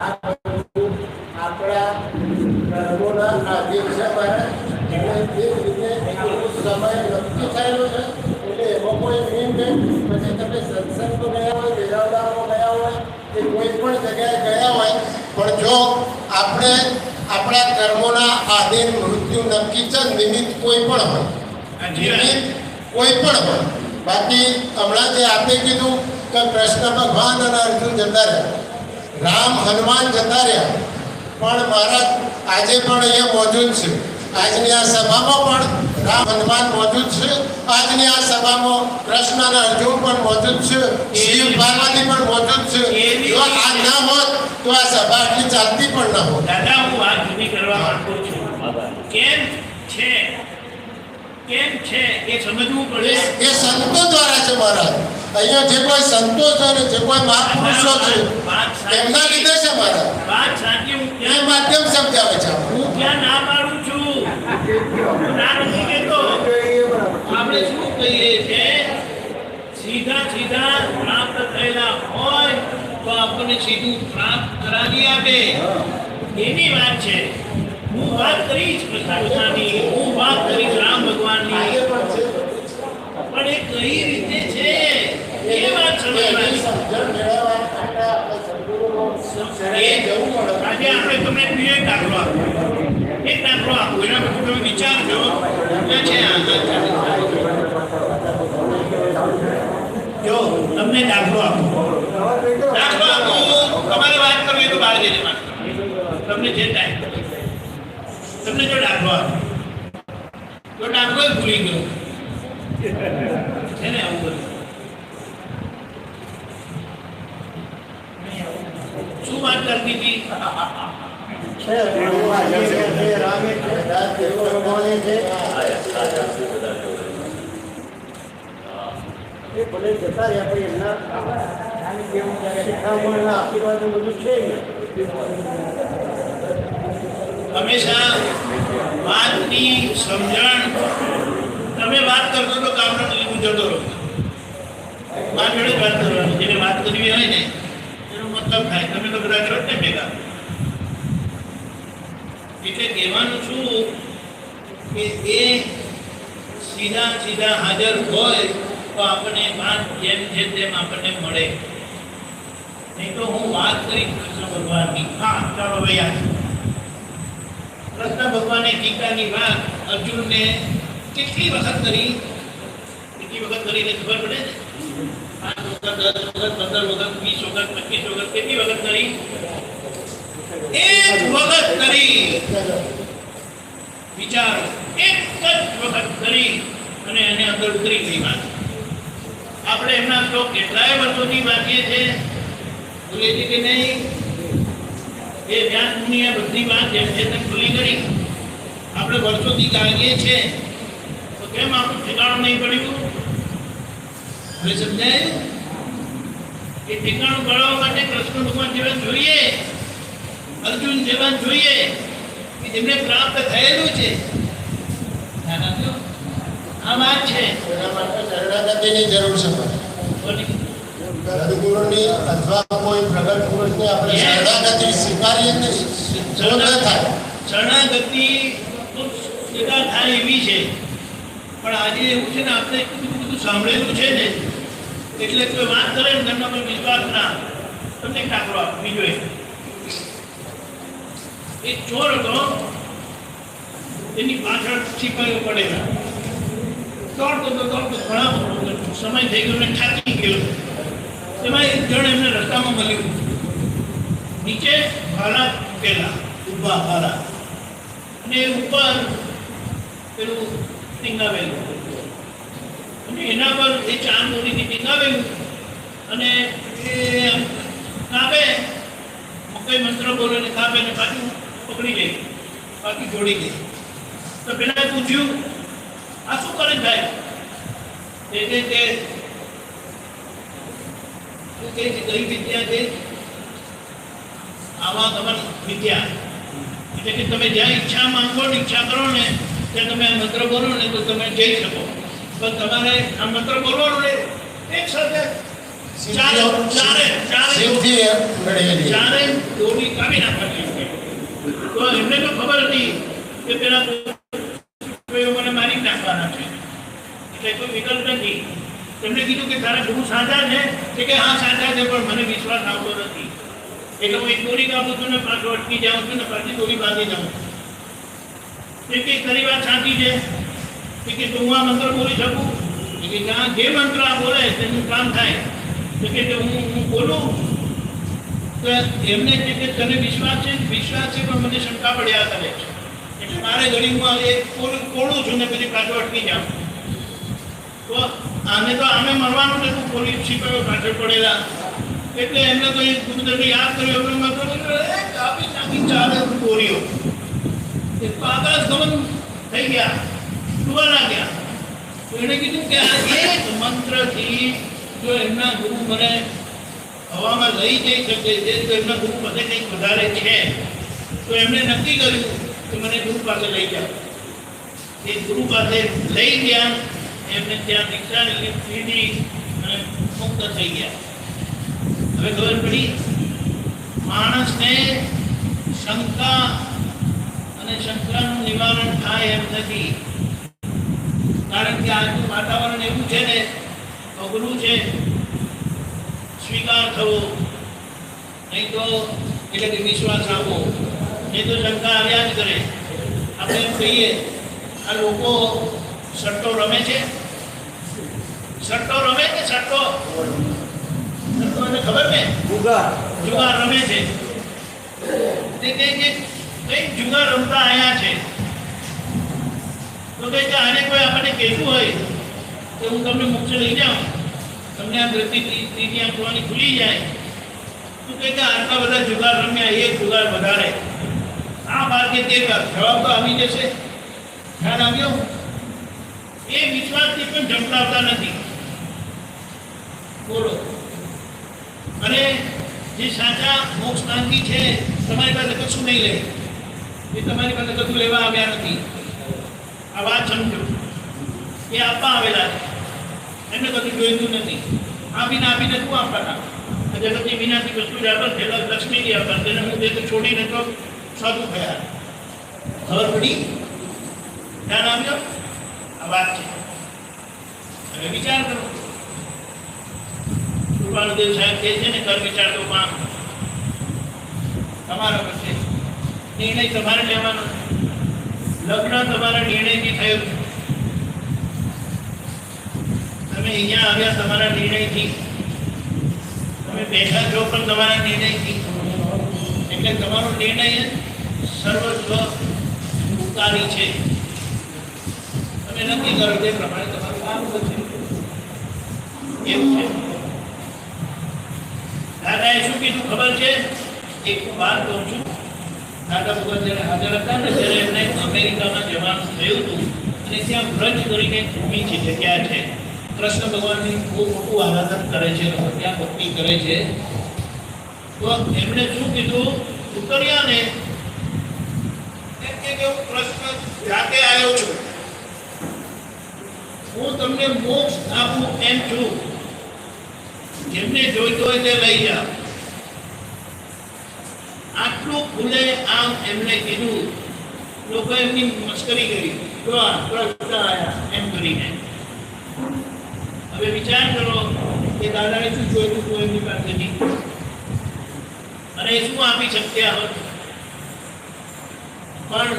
[SPEAKER 4] આ બધું આપણા કર્મોના આધીન છે મારા અને તે રીતે આખો સમય નક્કી થયેલો છે એટલે એમાં કોઈ નિયમ નહીં. પછી તમે સત્સંગમાં ગયા હોય, વેરાવળામાં ગયા હોય કે કોઈ પણ જગ્યાએ ગયા હોય, પણ જો આપણે આપણા કર્મોના આધીન મૃત્યુ નક્કી છે. નિમિત્ત કોઈ પણ હોય, નિમિત્ત કોઈ પણ હોય. બાકી હમણાં જે આપણે કીધું કે કૃષ્ણ ભગવાન અને અર્જુન જતા રહ્યા, રામ હનુમાન જતા રહ્યા, પણ મહારાજ આજે પણ અહીંયા મોજૂદ છે. આજની આ સભામાં પણ રામ હનુમાન મોજૂદ છે. આજની આ સભામાં કૃષ્ણ અને અર્જુન પણ મોજૂદ છે. શિવ પાર્વતી પણ મોજૂદ છે. જો આ ના હોત તો આ સભા આટલી ચાલતી પણ ના હોત.
[SPEAKER 1] દાદા હું વાત જુદી કરવા માંગુ છું. કેમ છે એ સમજવું પડે.
[SPEAKER 4] એ સંતો દ્વારા છે મહારાજ. અહીંયા જે કોઈ સંતો છે ને જે કોઈ મહાપુરુષો છે એમના લીધે છે મહારાજ.
[SPEAKER 1] વાત સાચી. હું
[SPEAKER 4] એ
[SPEAKER 1] ક્યાં
[SPEAKER 4] માધ્યમ સમજાવે છે.
[SPEAKER 1] હું ક્યાં ના પાડું છું. ના નથી કહેતો. આપણે શું કહીએ છે સીધા પ્રાપ્ત થયેલા હોય તો આપણને સીધું પ્રાપ્ત કરાવી આપે એની વાત છે. હું વાત કરીશ કૃષ્ણ ભગવાનની, હું વાત કરીશ રામ ભગવાનની, પણ એ કઈ રીતે છે એ વાત સમજવાની. આજે આપણે તમને બીજો એક દાખલો આપો, એના પછી તમે વિચારજો કે છે જો તમને દાખલો આપો તમારે વાત કરવી તો બહાર જઈને વાત કરો. તમને જે ટાઈમ તમને જો દાખલો આપો તો દાખલો જ ભૂલી ગયો છે ને. આવું બધું શું વાત કરતી હતી?
[SPEAKER 4] એ ભલે જતા રહ્યા પણ એમના શિખામણના આશીર્વાદ બધું છે.
[SPEAKER 1] હંમેશા વાતની સમજણ તમે વાત કરતો તો કામનો લીધું જતો રહો. વાત જોડે વાત કરવાની, જેને વાત કરવી હોય ને એનો મતલબ થાય. તમે તો બધા છો ને ભેગા. એટલે કહેવાનું શું કે એ સીધા હાજર હોય તો આપણને વાત જેમ છે તેમ આપણને મળે. નહીં તો હું વાત કરી કૃષ્ણ ભગવાનની. હા ચાલો ભાઈ, કૃષ્ણ ભગવાને ગીતાની વાત અર્જુનને કેટલી વખત કરી એટલે ખબર પડે ને? 5 વખત, 10 વખત, 15 વખત, 20 વખત, 25 વખત, કેટલી વખત કરી? એક વખત કરી. વિચાર, એક જ વખત કરી અને એને અંદર ઉતરી ગઈ વાત. આપણે એમના તો કેટલાય વર્ષોથી વાંચીએ છીએ, ભૂલીએ છીએ કે નહીં? એ વ્યાસ મુનિએ બધી વાત જેમ છે તેમ ભૂલી કરી. આપણે વર્ષોથી ગાઈએ છીએ તો કેમ આપણું ઠેકાણું નહીં પડ્યું? હવે સમજાય? એ ઠેકાણું પાડવા માટે કૃષ્ણ ભગવાન જેવા જોઈએ, અર્જુન જેવા જોઈએ કે જેમને પ્રાપ્ત થયેલું છે. આ વાત છે.
[SPEAKER 4] એના માટે શરણાગતિની જરૂર છે. સદગુરુની અથવા કોઈ પ્રગટ પુરુષની આપણે શરણાગતિ સ્વીકારીએ નહીં તો ન થાય.
[SPEAKER 1] શરણાગતિ તો સ્વીકાર થાય એવી છે, પણ આજે એવું છે ને આપણે એટલું બધું સાંભળેલું છે ને એટલે કોઈ વાત કરે ને તેમના પર વિશ્વાસ ના. તમને દાખલો આપો બીજો એક ચોર હતો, એની પાછળ સિપાહીઓ પડેલા. દોડતો ઘણા સમય થઈ ગયો ને થાકી ગયો. એમાં એક જણ એમને રસ્તામાં મળ્યું. નીચે ભાલા મૂકેલા, ઊભા ભાલા, અને ઉપર પેલું ટીંગાવેલું, અને એના પર એ ચાંદ દોરીથી ટીંગાવેલું, અને એ કાપે કઈ મંત્ર બોલે ને કાપે ને પાછું પકડી લે, પાછી જોડી દે. તો પેલા પૂછ્યું આ શું કરે ભાઈ? કઈ વિદ્યા છે? આવા ગમન વિદ્યા. એટલે કે તમે જ્યાં ઈચ્છા માંગો ને ઈચ્છા કરો ને ત્યાં તમે આ મંત્ર બોલો ને તો તમે જઈ શકો. પણ તમારે આ મંત્ર બોલવાનો ને એક સાથે ચારે દોરી કાઢી નાખવાની. તો એમને તો ખબર હતી કે પેલા મને મારી નાખવાના છે, એટલે કોઈ વિકલ્પ નથી. એમને કીધું કે તારા ગુરુ સાચા છે કે હા સાચા છે, પણ મને વિશ્વાસ આવતો નથી, એટલે હું એક દોરી કાપું છું ને પાછો અટકી જાઉં છું ને પાછી દોરી બાંધી જાઉં. કે ખરી વાત સાચી છે કે હું આ મંત્ર બોલી શકું? કે જે મંત્ર આ બોલે તેનું કામ થાય. કે હું બોલું તો એમને કે તને વિશ્વાસ છે પણ મને શંકા પડ્યા કરે છે, એટલે મારે ઘડીમાં એક કોળું છું ને પછી પાછો અટકી જાઉં. તો આને તો આમે મરવાનું નતું, પોલીસ સિપાહીઓ પાછળ પડેલા, એટલે એમને તો એ ગુરુદેવને યાદ કર્યો. એમને કાપી નાખી ચાલે દોરીઓ, એ તો આકાશ ગમન થઈ ગયા, ડૂબા લાગ્યા. તો એણે કીધું કે આ એક મંત્રથી જો એમના ગુરુ મને હવામાં લઈ જઈ શકે છે, તો એમના ગુરુ પાસે કંઈક વધારે છે. તો એમણે નક્કી કર્યું કે મને ગુરુ પાસે લઈ જાઓ. એ ગુરુ પાસે લઈ ગયા, એમને ત્યાં દીક્ષા લીધી અને મુક્ત થઈ ગયા. હવે ખબર પડી માણસને શંકા અને શંકાનું નિવારણ થાય એમ નથી, કારણ કે આજનું વાતાવરણ એવું છે ને, અઘરું છે સ્વીકાર થવો, નહીં તો એટલે કે વિશ્વાસ આપવો, નહીં તો શંકા આવ્યા જ કરે. આપણે એમ કહીએ આ લોકો સટ્ટો રમે છે, સટ્ટો રમે કે સટ્ટો ખબર ને, જુગાર રમે છે. કઈ જુગાર રમતા આયા છે તો કે આને કોઈ આપણને કહેતું હોય કે હું તમને મોક્ષ લઈ જાઉં, તમને આ દ્રષ્ટિ ત્રીજી આંખ જોવાની ખુલી જાય, તો કે આટલા બધા જુગાર રમ્યા, એક જુગાર વધારે, આ બાર કે તે બાર, જવાબ તો આવી જશે. ખ્યાલ આવ્યો? એ વિશ્વાસથી પણ ઝંપલાવતા નથી. બોલો. અને જે સાચા મોક્ષકાંક્ષી છે તમારી પાસે કશું નહીં લે, એ તમારી પાસે કશું લેવા આવ્યા નથી. આ વાત સમજો. એ આપવા આવેલા છે, એમને કશું જોઈતું નથી. આપીને શું આપવાના? જગતની વિનાશી વસ્તુ જ આપે, પેલા લક્ષ્મીજી આપે, તેને હું તે છોડીને તો સાધુ થયા. ખબર પડી? ધ્યાન આવ્યો? આ વાત છે. હવે વિચાર કરો. કૃપાલુદેવ સાહેબ કહે છે ને, કર વિચાર તો કામ તમારા પર છે. નિર્ણય તમારે લેવાનો. લગ્ન તમારા નિર્ણયથી થયું. તમે અહીંયા આવ્યા તમારા નિર્ણયથી, તમે બેઠા છો પણ તમારા નિર્ણયથી. એટલે તમારો નિર્ણય સર્વસ્વ ઉતારી છે. તમે નક્કી કરો તે પ્રમાણે તમારું કામ થશે. એવું છે. દાદાએ શું કીધું ખબર છે? એક વાત કહું છું. દાદા ભગવાન જ્યારે હાજર હતા ને, ત્યારે એમને અમેરિકામાં જવાનું થયું હતું, અને ત્યાં વ્રજ કરીને ભૂમિ છે, જગ્યા છે. કૃષ્ણ ભગવાનની બહુ મોટું આરાધન કરે છે, ત્યાં ભક્તિ કરે છે. તો એમણે શું કીધું? ઉતર્યા ને કે હું કૃષ્ણ જાતે આવ્યો છું, હું તમને મોક્ષ આપું એમ છું, જેમને જોઈતો હોય તે લઈ જાઓ. આટલું ખુલે આમ એમને કીધું. લોકો એમની મસ્કરી કરી, જો આયા એમ કરીને. હવે વિચાર કરો કે દાદાએ શું જોયું હતું એમની પાસેથી, અને એ શું આપી શક્યા હોત? પણ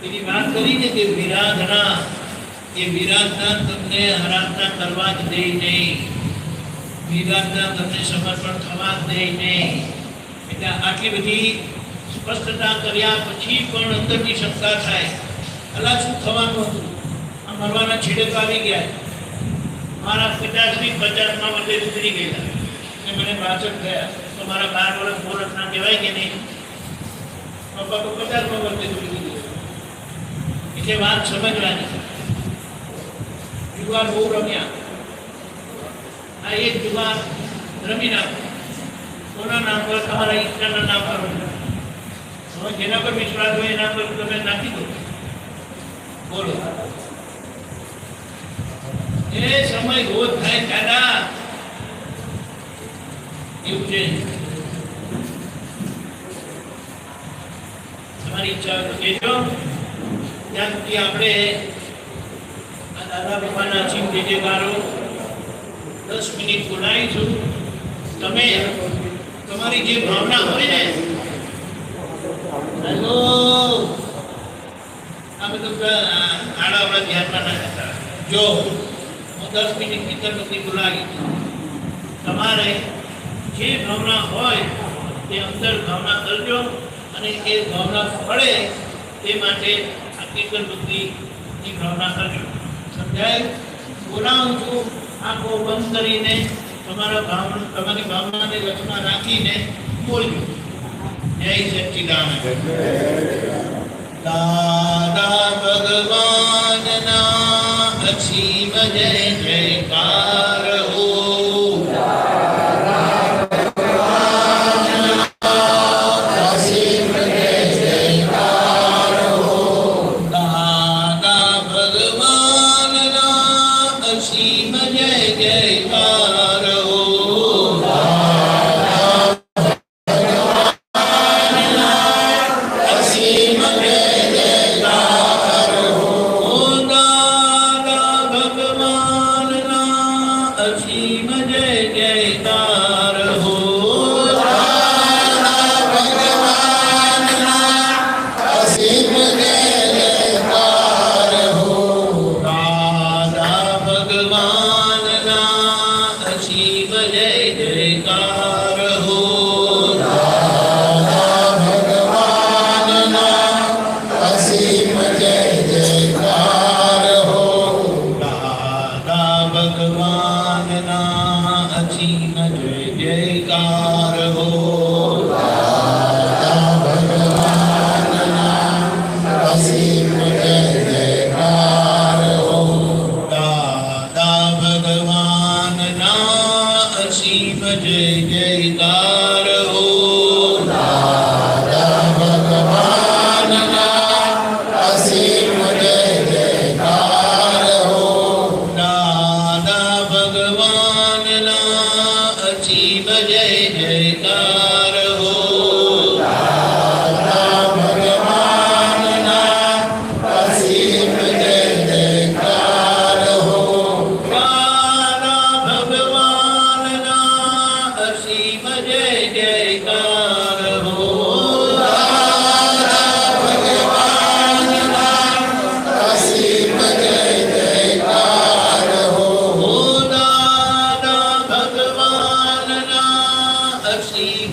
[SPEAKER 1] એની વાત કરી ને કે વિરાધના, એ વિરાધના તમને આરાધના કરવા જ દે નહીં, વિરાધના તમને સમર્પણ થવા જ દે નહીં. એટલે આટલી બધી સ્પષ્ટતા કર્યા પછી પણ અંદરની શંકા થાય, અલા શું થવાનું હતું? આ મરવાના છેડે તો આવી ગયા. મારા 50-50 વર્ષે ઉતરી ગયેલા અને મને 62 થયા, તો મારા 12 વર્ષ બોરસના કહેવાય કે નહીં? પપ્પા તો 50 વર્ષે ઉતરી ગયા. એટલે વાત સમજવાની. જુગાર બહુ રમ્યા. આ એક જુગાર રમી નાખો, કોના નામ પર? તમારા ઈષ્ટના નામ પર. હવે જેના પર વિશ્વાસ હોય એના પર તમે નાખી દો. બોલો એ સમય રોજ થાય દાદા એવું છે. તમારી ઈચ્છા હોય તો કહેજો. ત્યાં સુધી આપણે આ દાદા બાપાના અસીમ જયજયકારો 10 મિનિટ બોલાવીશું. તમે તમારી જે ભાવના હોય ને હેલો આ બધું આડાવડા ધ્યાનમાં ના કરતા. જો હું 10 મિનિટ ભીતર નથી બોલાવી, તમારે જે ભાવના હોય તે અંદર ભાવના કરજો અને એ ભાવના ફળે તે માટે આ કીર્તન બુદ્ધિની ભાવના કરજો. સમજાય? બોલાવું છું આંખો બંધ કરીને તમારી ભાવનાને લક્ષમાં રાખીને બોલજો. જય સચ્ચિદાનંદ. દાદા ભગવાનના અસીમ જય જયકાર હો.
[SPEAKER 2] See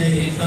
[SPEAKER 1] જયકાર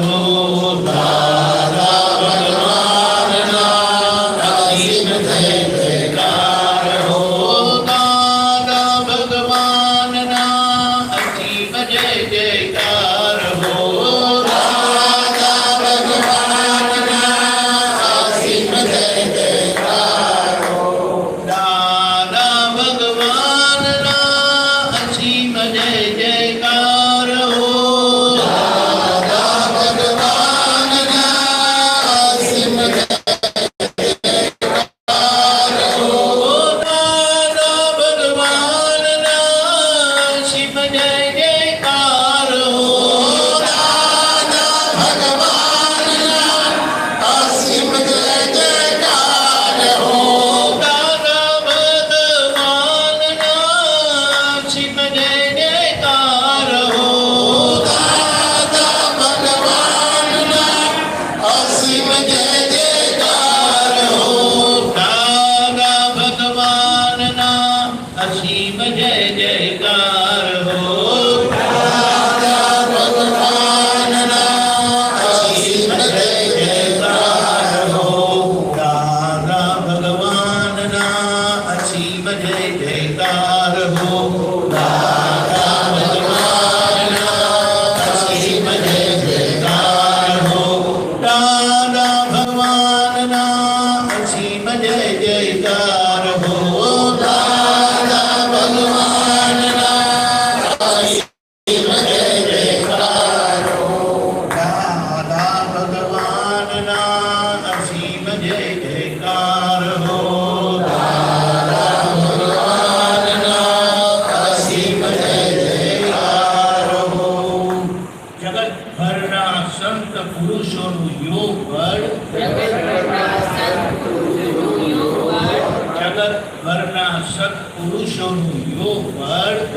[SPEAKER 1] હો
[SPEAKER 5] સત્પુરુષોનું યોગ બળ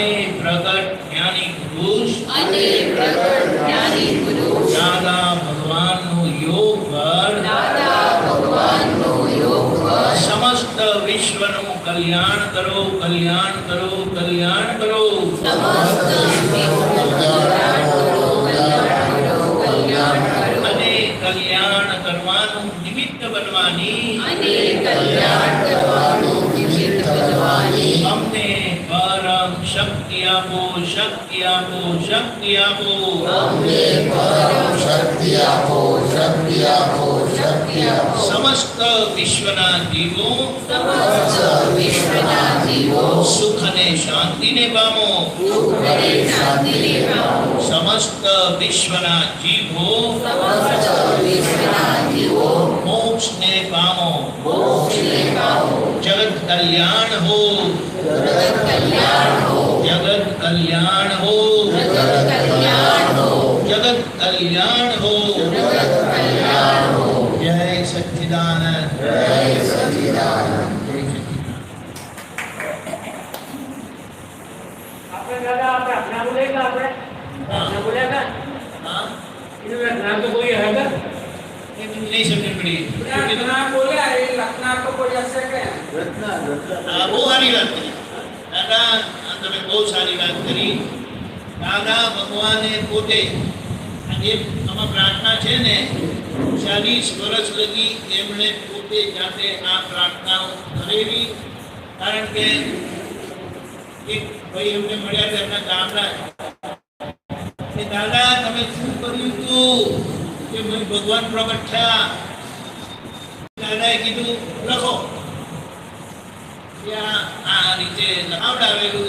[SPEAKER 1] અને પ્રગટ જ્ઞાની પુરુષ
[SPEAKER 5] અને પ્રગટ જ્ઞાની પુરુષ
[SPEAKER 1] દાદા ભગવાનનું યોગ બળ
[SPEAKER 5] દાદા ભગવાનનો યોગ બળ
[SPEAKER 1] સમસ્ત વિશ્વનું કલ્યાણ કરો, કલ્યાણ કરો, કલ્યાણ કરો.
[SPEAKER 5] સમસ્ત વિશ્વનું કલ્યાણ કરો, કલ્યાણ કરો, કલ્યાણ કરો.
[SPEAKER 1] અને કલ્યાણ કરવાનું નિમિત્ત બનવાની
[SPEAKER 5] અને કલ્યાણ કરવાનું નિમિત્ત બનવાની
[SPEAKER 1] અમને પરમ શક્તિ આપો, શક્તિ આપો, શક્તિ આપો.
[SPEAKER 5] અમને પરમ શક્તિ આપો, શક્તિ આપો, શક્તિ આપો.
[SPEAKER 1] સમસ્ત વિશ્વના જીવો
[SPEAKER 5] સમસ્ત વિશ્વના જીવો
[SPEAKER 1] સુખ અને શાંતિને પામો.
[SPEAKER 5] સુખ અને શાંતિને પામો.
[SPEAKER 1] સમસ્ત વિશ્વના જીવો
[SPEAKER 5] સમસ્ત વિશ્વના જીવો
[SPEAKER 1] મોક્ષને પામો.
[SPEAKER 5] મોક્ષને પામો.
[SPEAKER 1] જગત કલ્યાણ હો,
[SPEAKER 5] જગત કલ્યાણ હો,
[SPEAKER 1] જગત કલ્યાણ હો,
[SPEAKER 5] જગત કલ્યાણ હો,
[SPEAKER 1] જગત કલ્યાણ હો.
[SPEAKER 5] જગત કલ્યાણ હો.
[SPEAKER 1] જય સચ્ચિદાનંદ.
[SPEAKER 5] જય સચ્ચિદાનંદ.
[SPEAKER 2] આપણે દાદા આપણે આપણા બોલેગા આપણે આપણા બોલેગા
[SPEAKER 1] હા,
[SPEAKER 2] इनमें नाम तो कोई है क्या
[SPEAKER 1] એ નહીં સમજ પડી.
[SPEAKER 2] नाम बोले ये लखना को कोई ऐसे क्या
[SPEAKER 1] આ બહુ સારી વાત કરી દાદા, આ તમે બહુ સારી વાત કરી. દાદા ભગવાને પોતે આજે આમાં પ્રાર્થના છે ને 40 વર્ષ લગી એમણે પોતે જાતે આ પ્રાર્થનાઓ કરેલી. કારણ કે એક ભાઈ એમને મળ્યા હતા એમના ગામના કે દાદા તમે શું કર્યું હતું કે મને ભગવાન પ્રગટ થયા. દાદાએ કીધું લખો. ત્યાં આ રીતે લખાવડાવેલું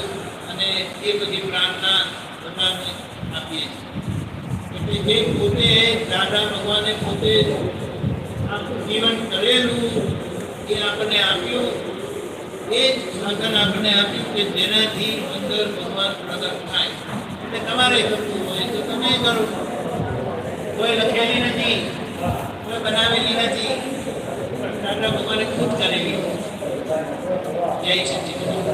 [SPEAKER 1] અને એ બધી પ્રાર્થના બધાને આપીએ છીએ. એટલે જે પોતે દાદા ભગવાને પોતે આખું જીવન કરેલું એ આપણને આપ્યું. એ જ સાધન આપણને આપ્યું કે જેનાથી અંદર ભગવાન પ્રગટ થાય. એટલે તમારે કરવું હોય તો તમે કરો. કોઈ લખેલી નથી, કોઈ બનાવેલી નથી, પણ દાદા ભગવાને ખુદ કરેલી. જય સચ્ચિદાનંદ.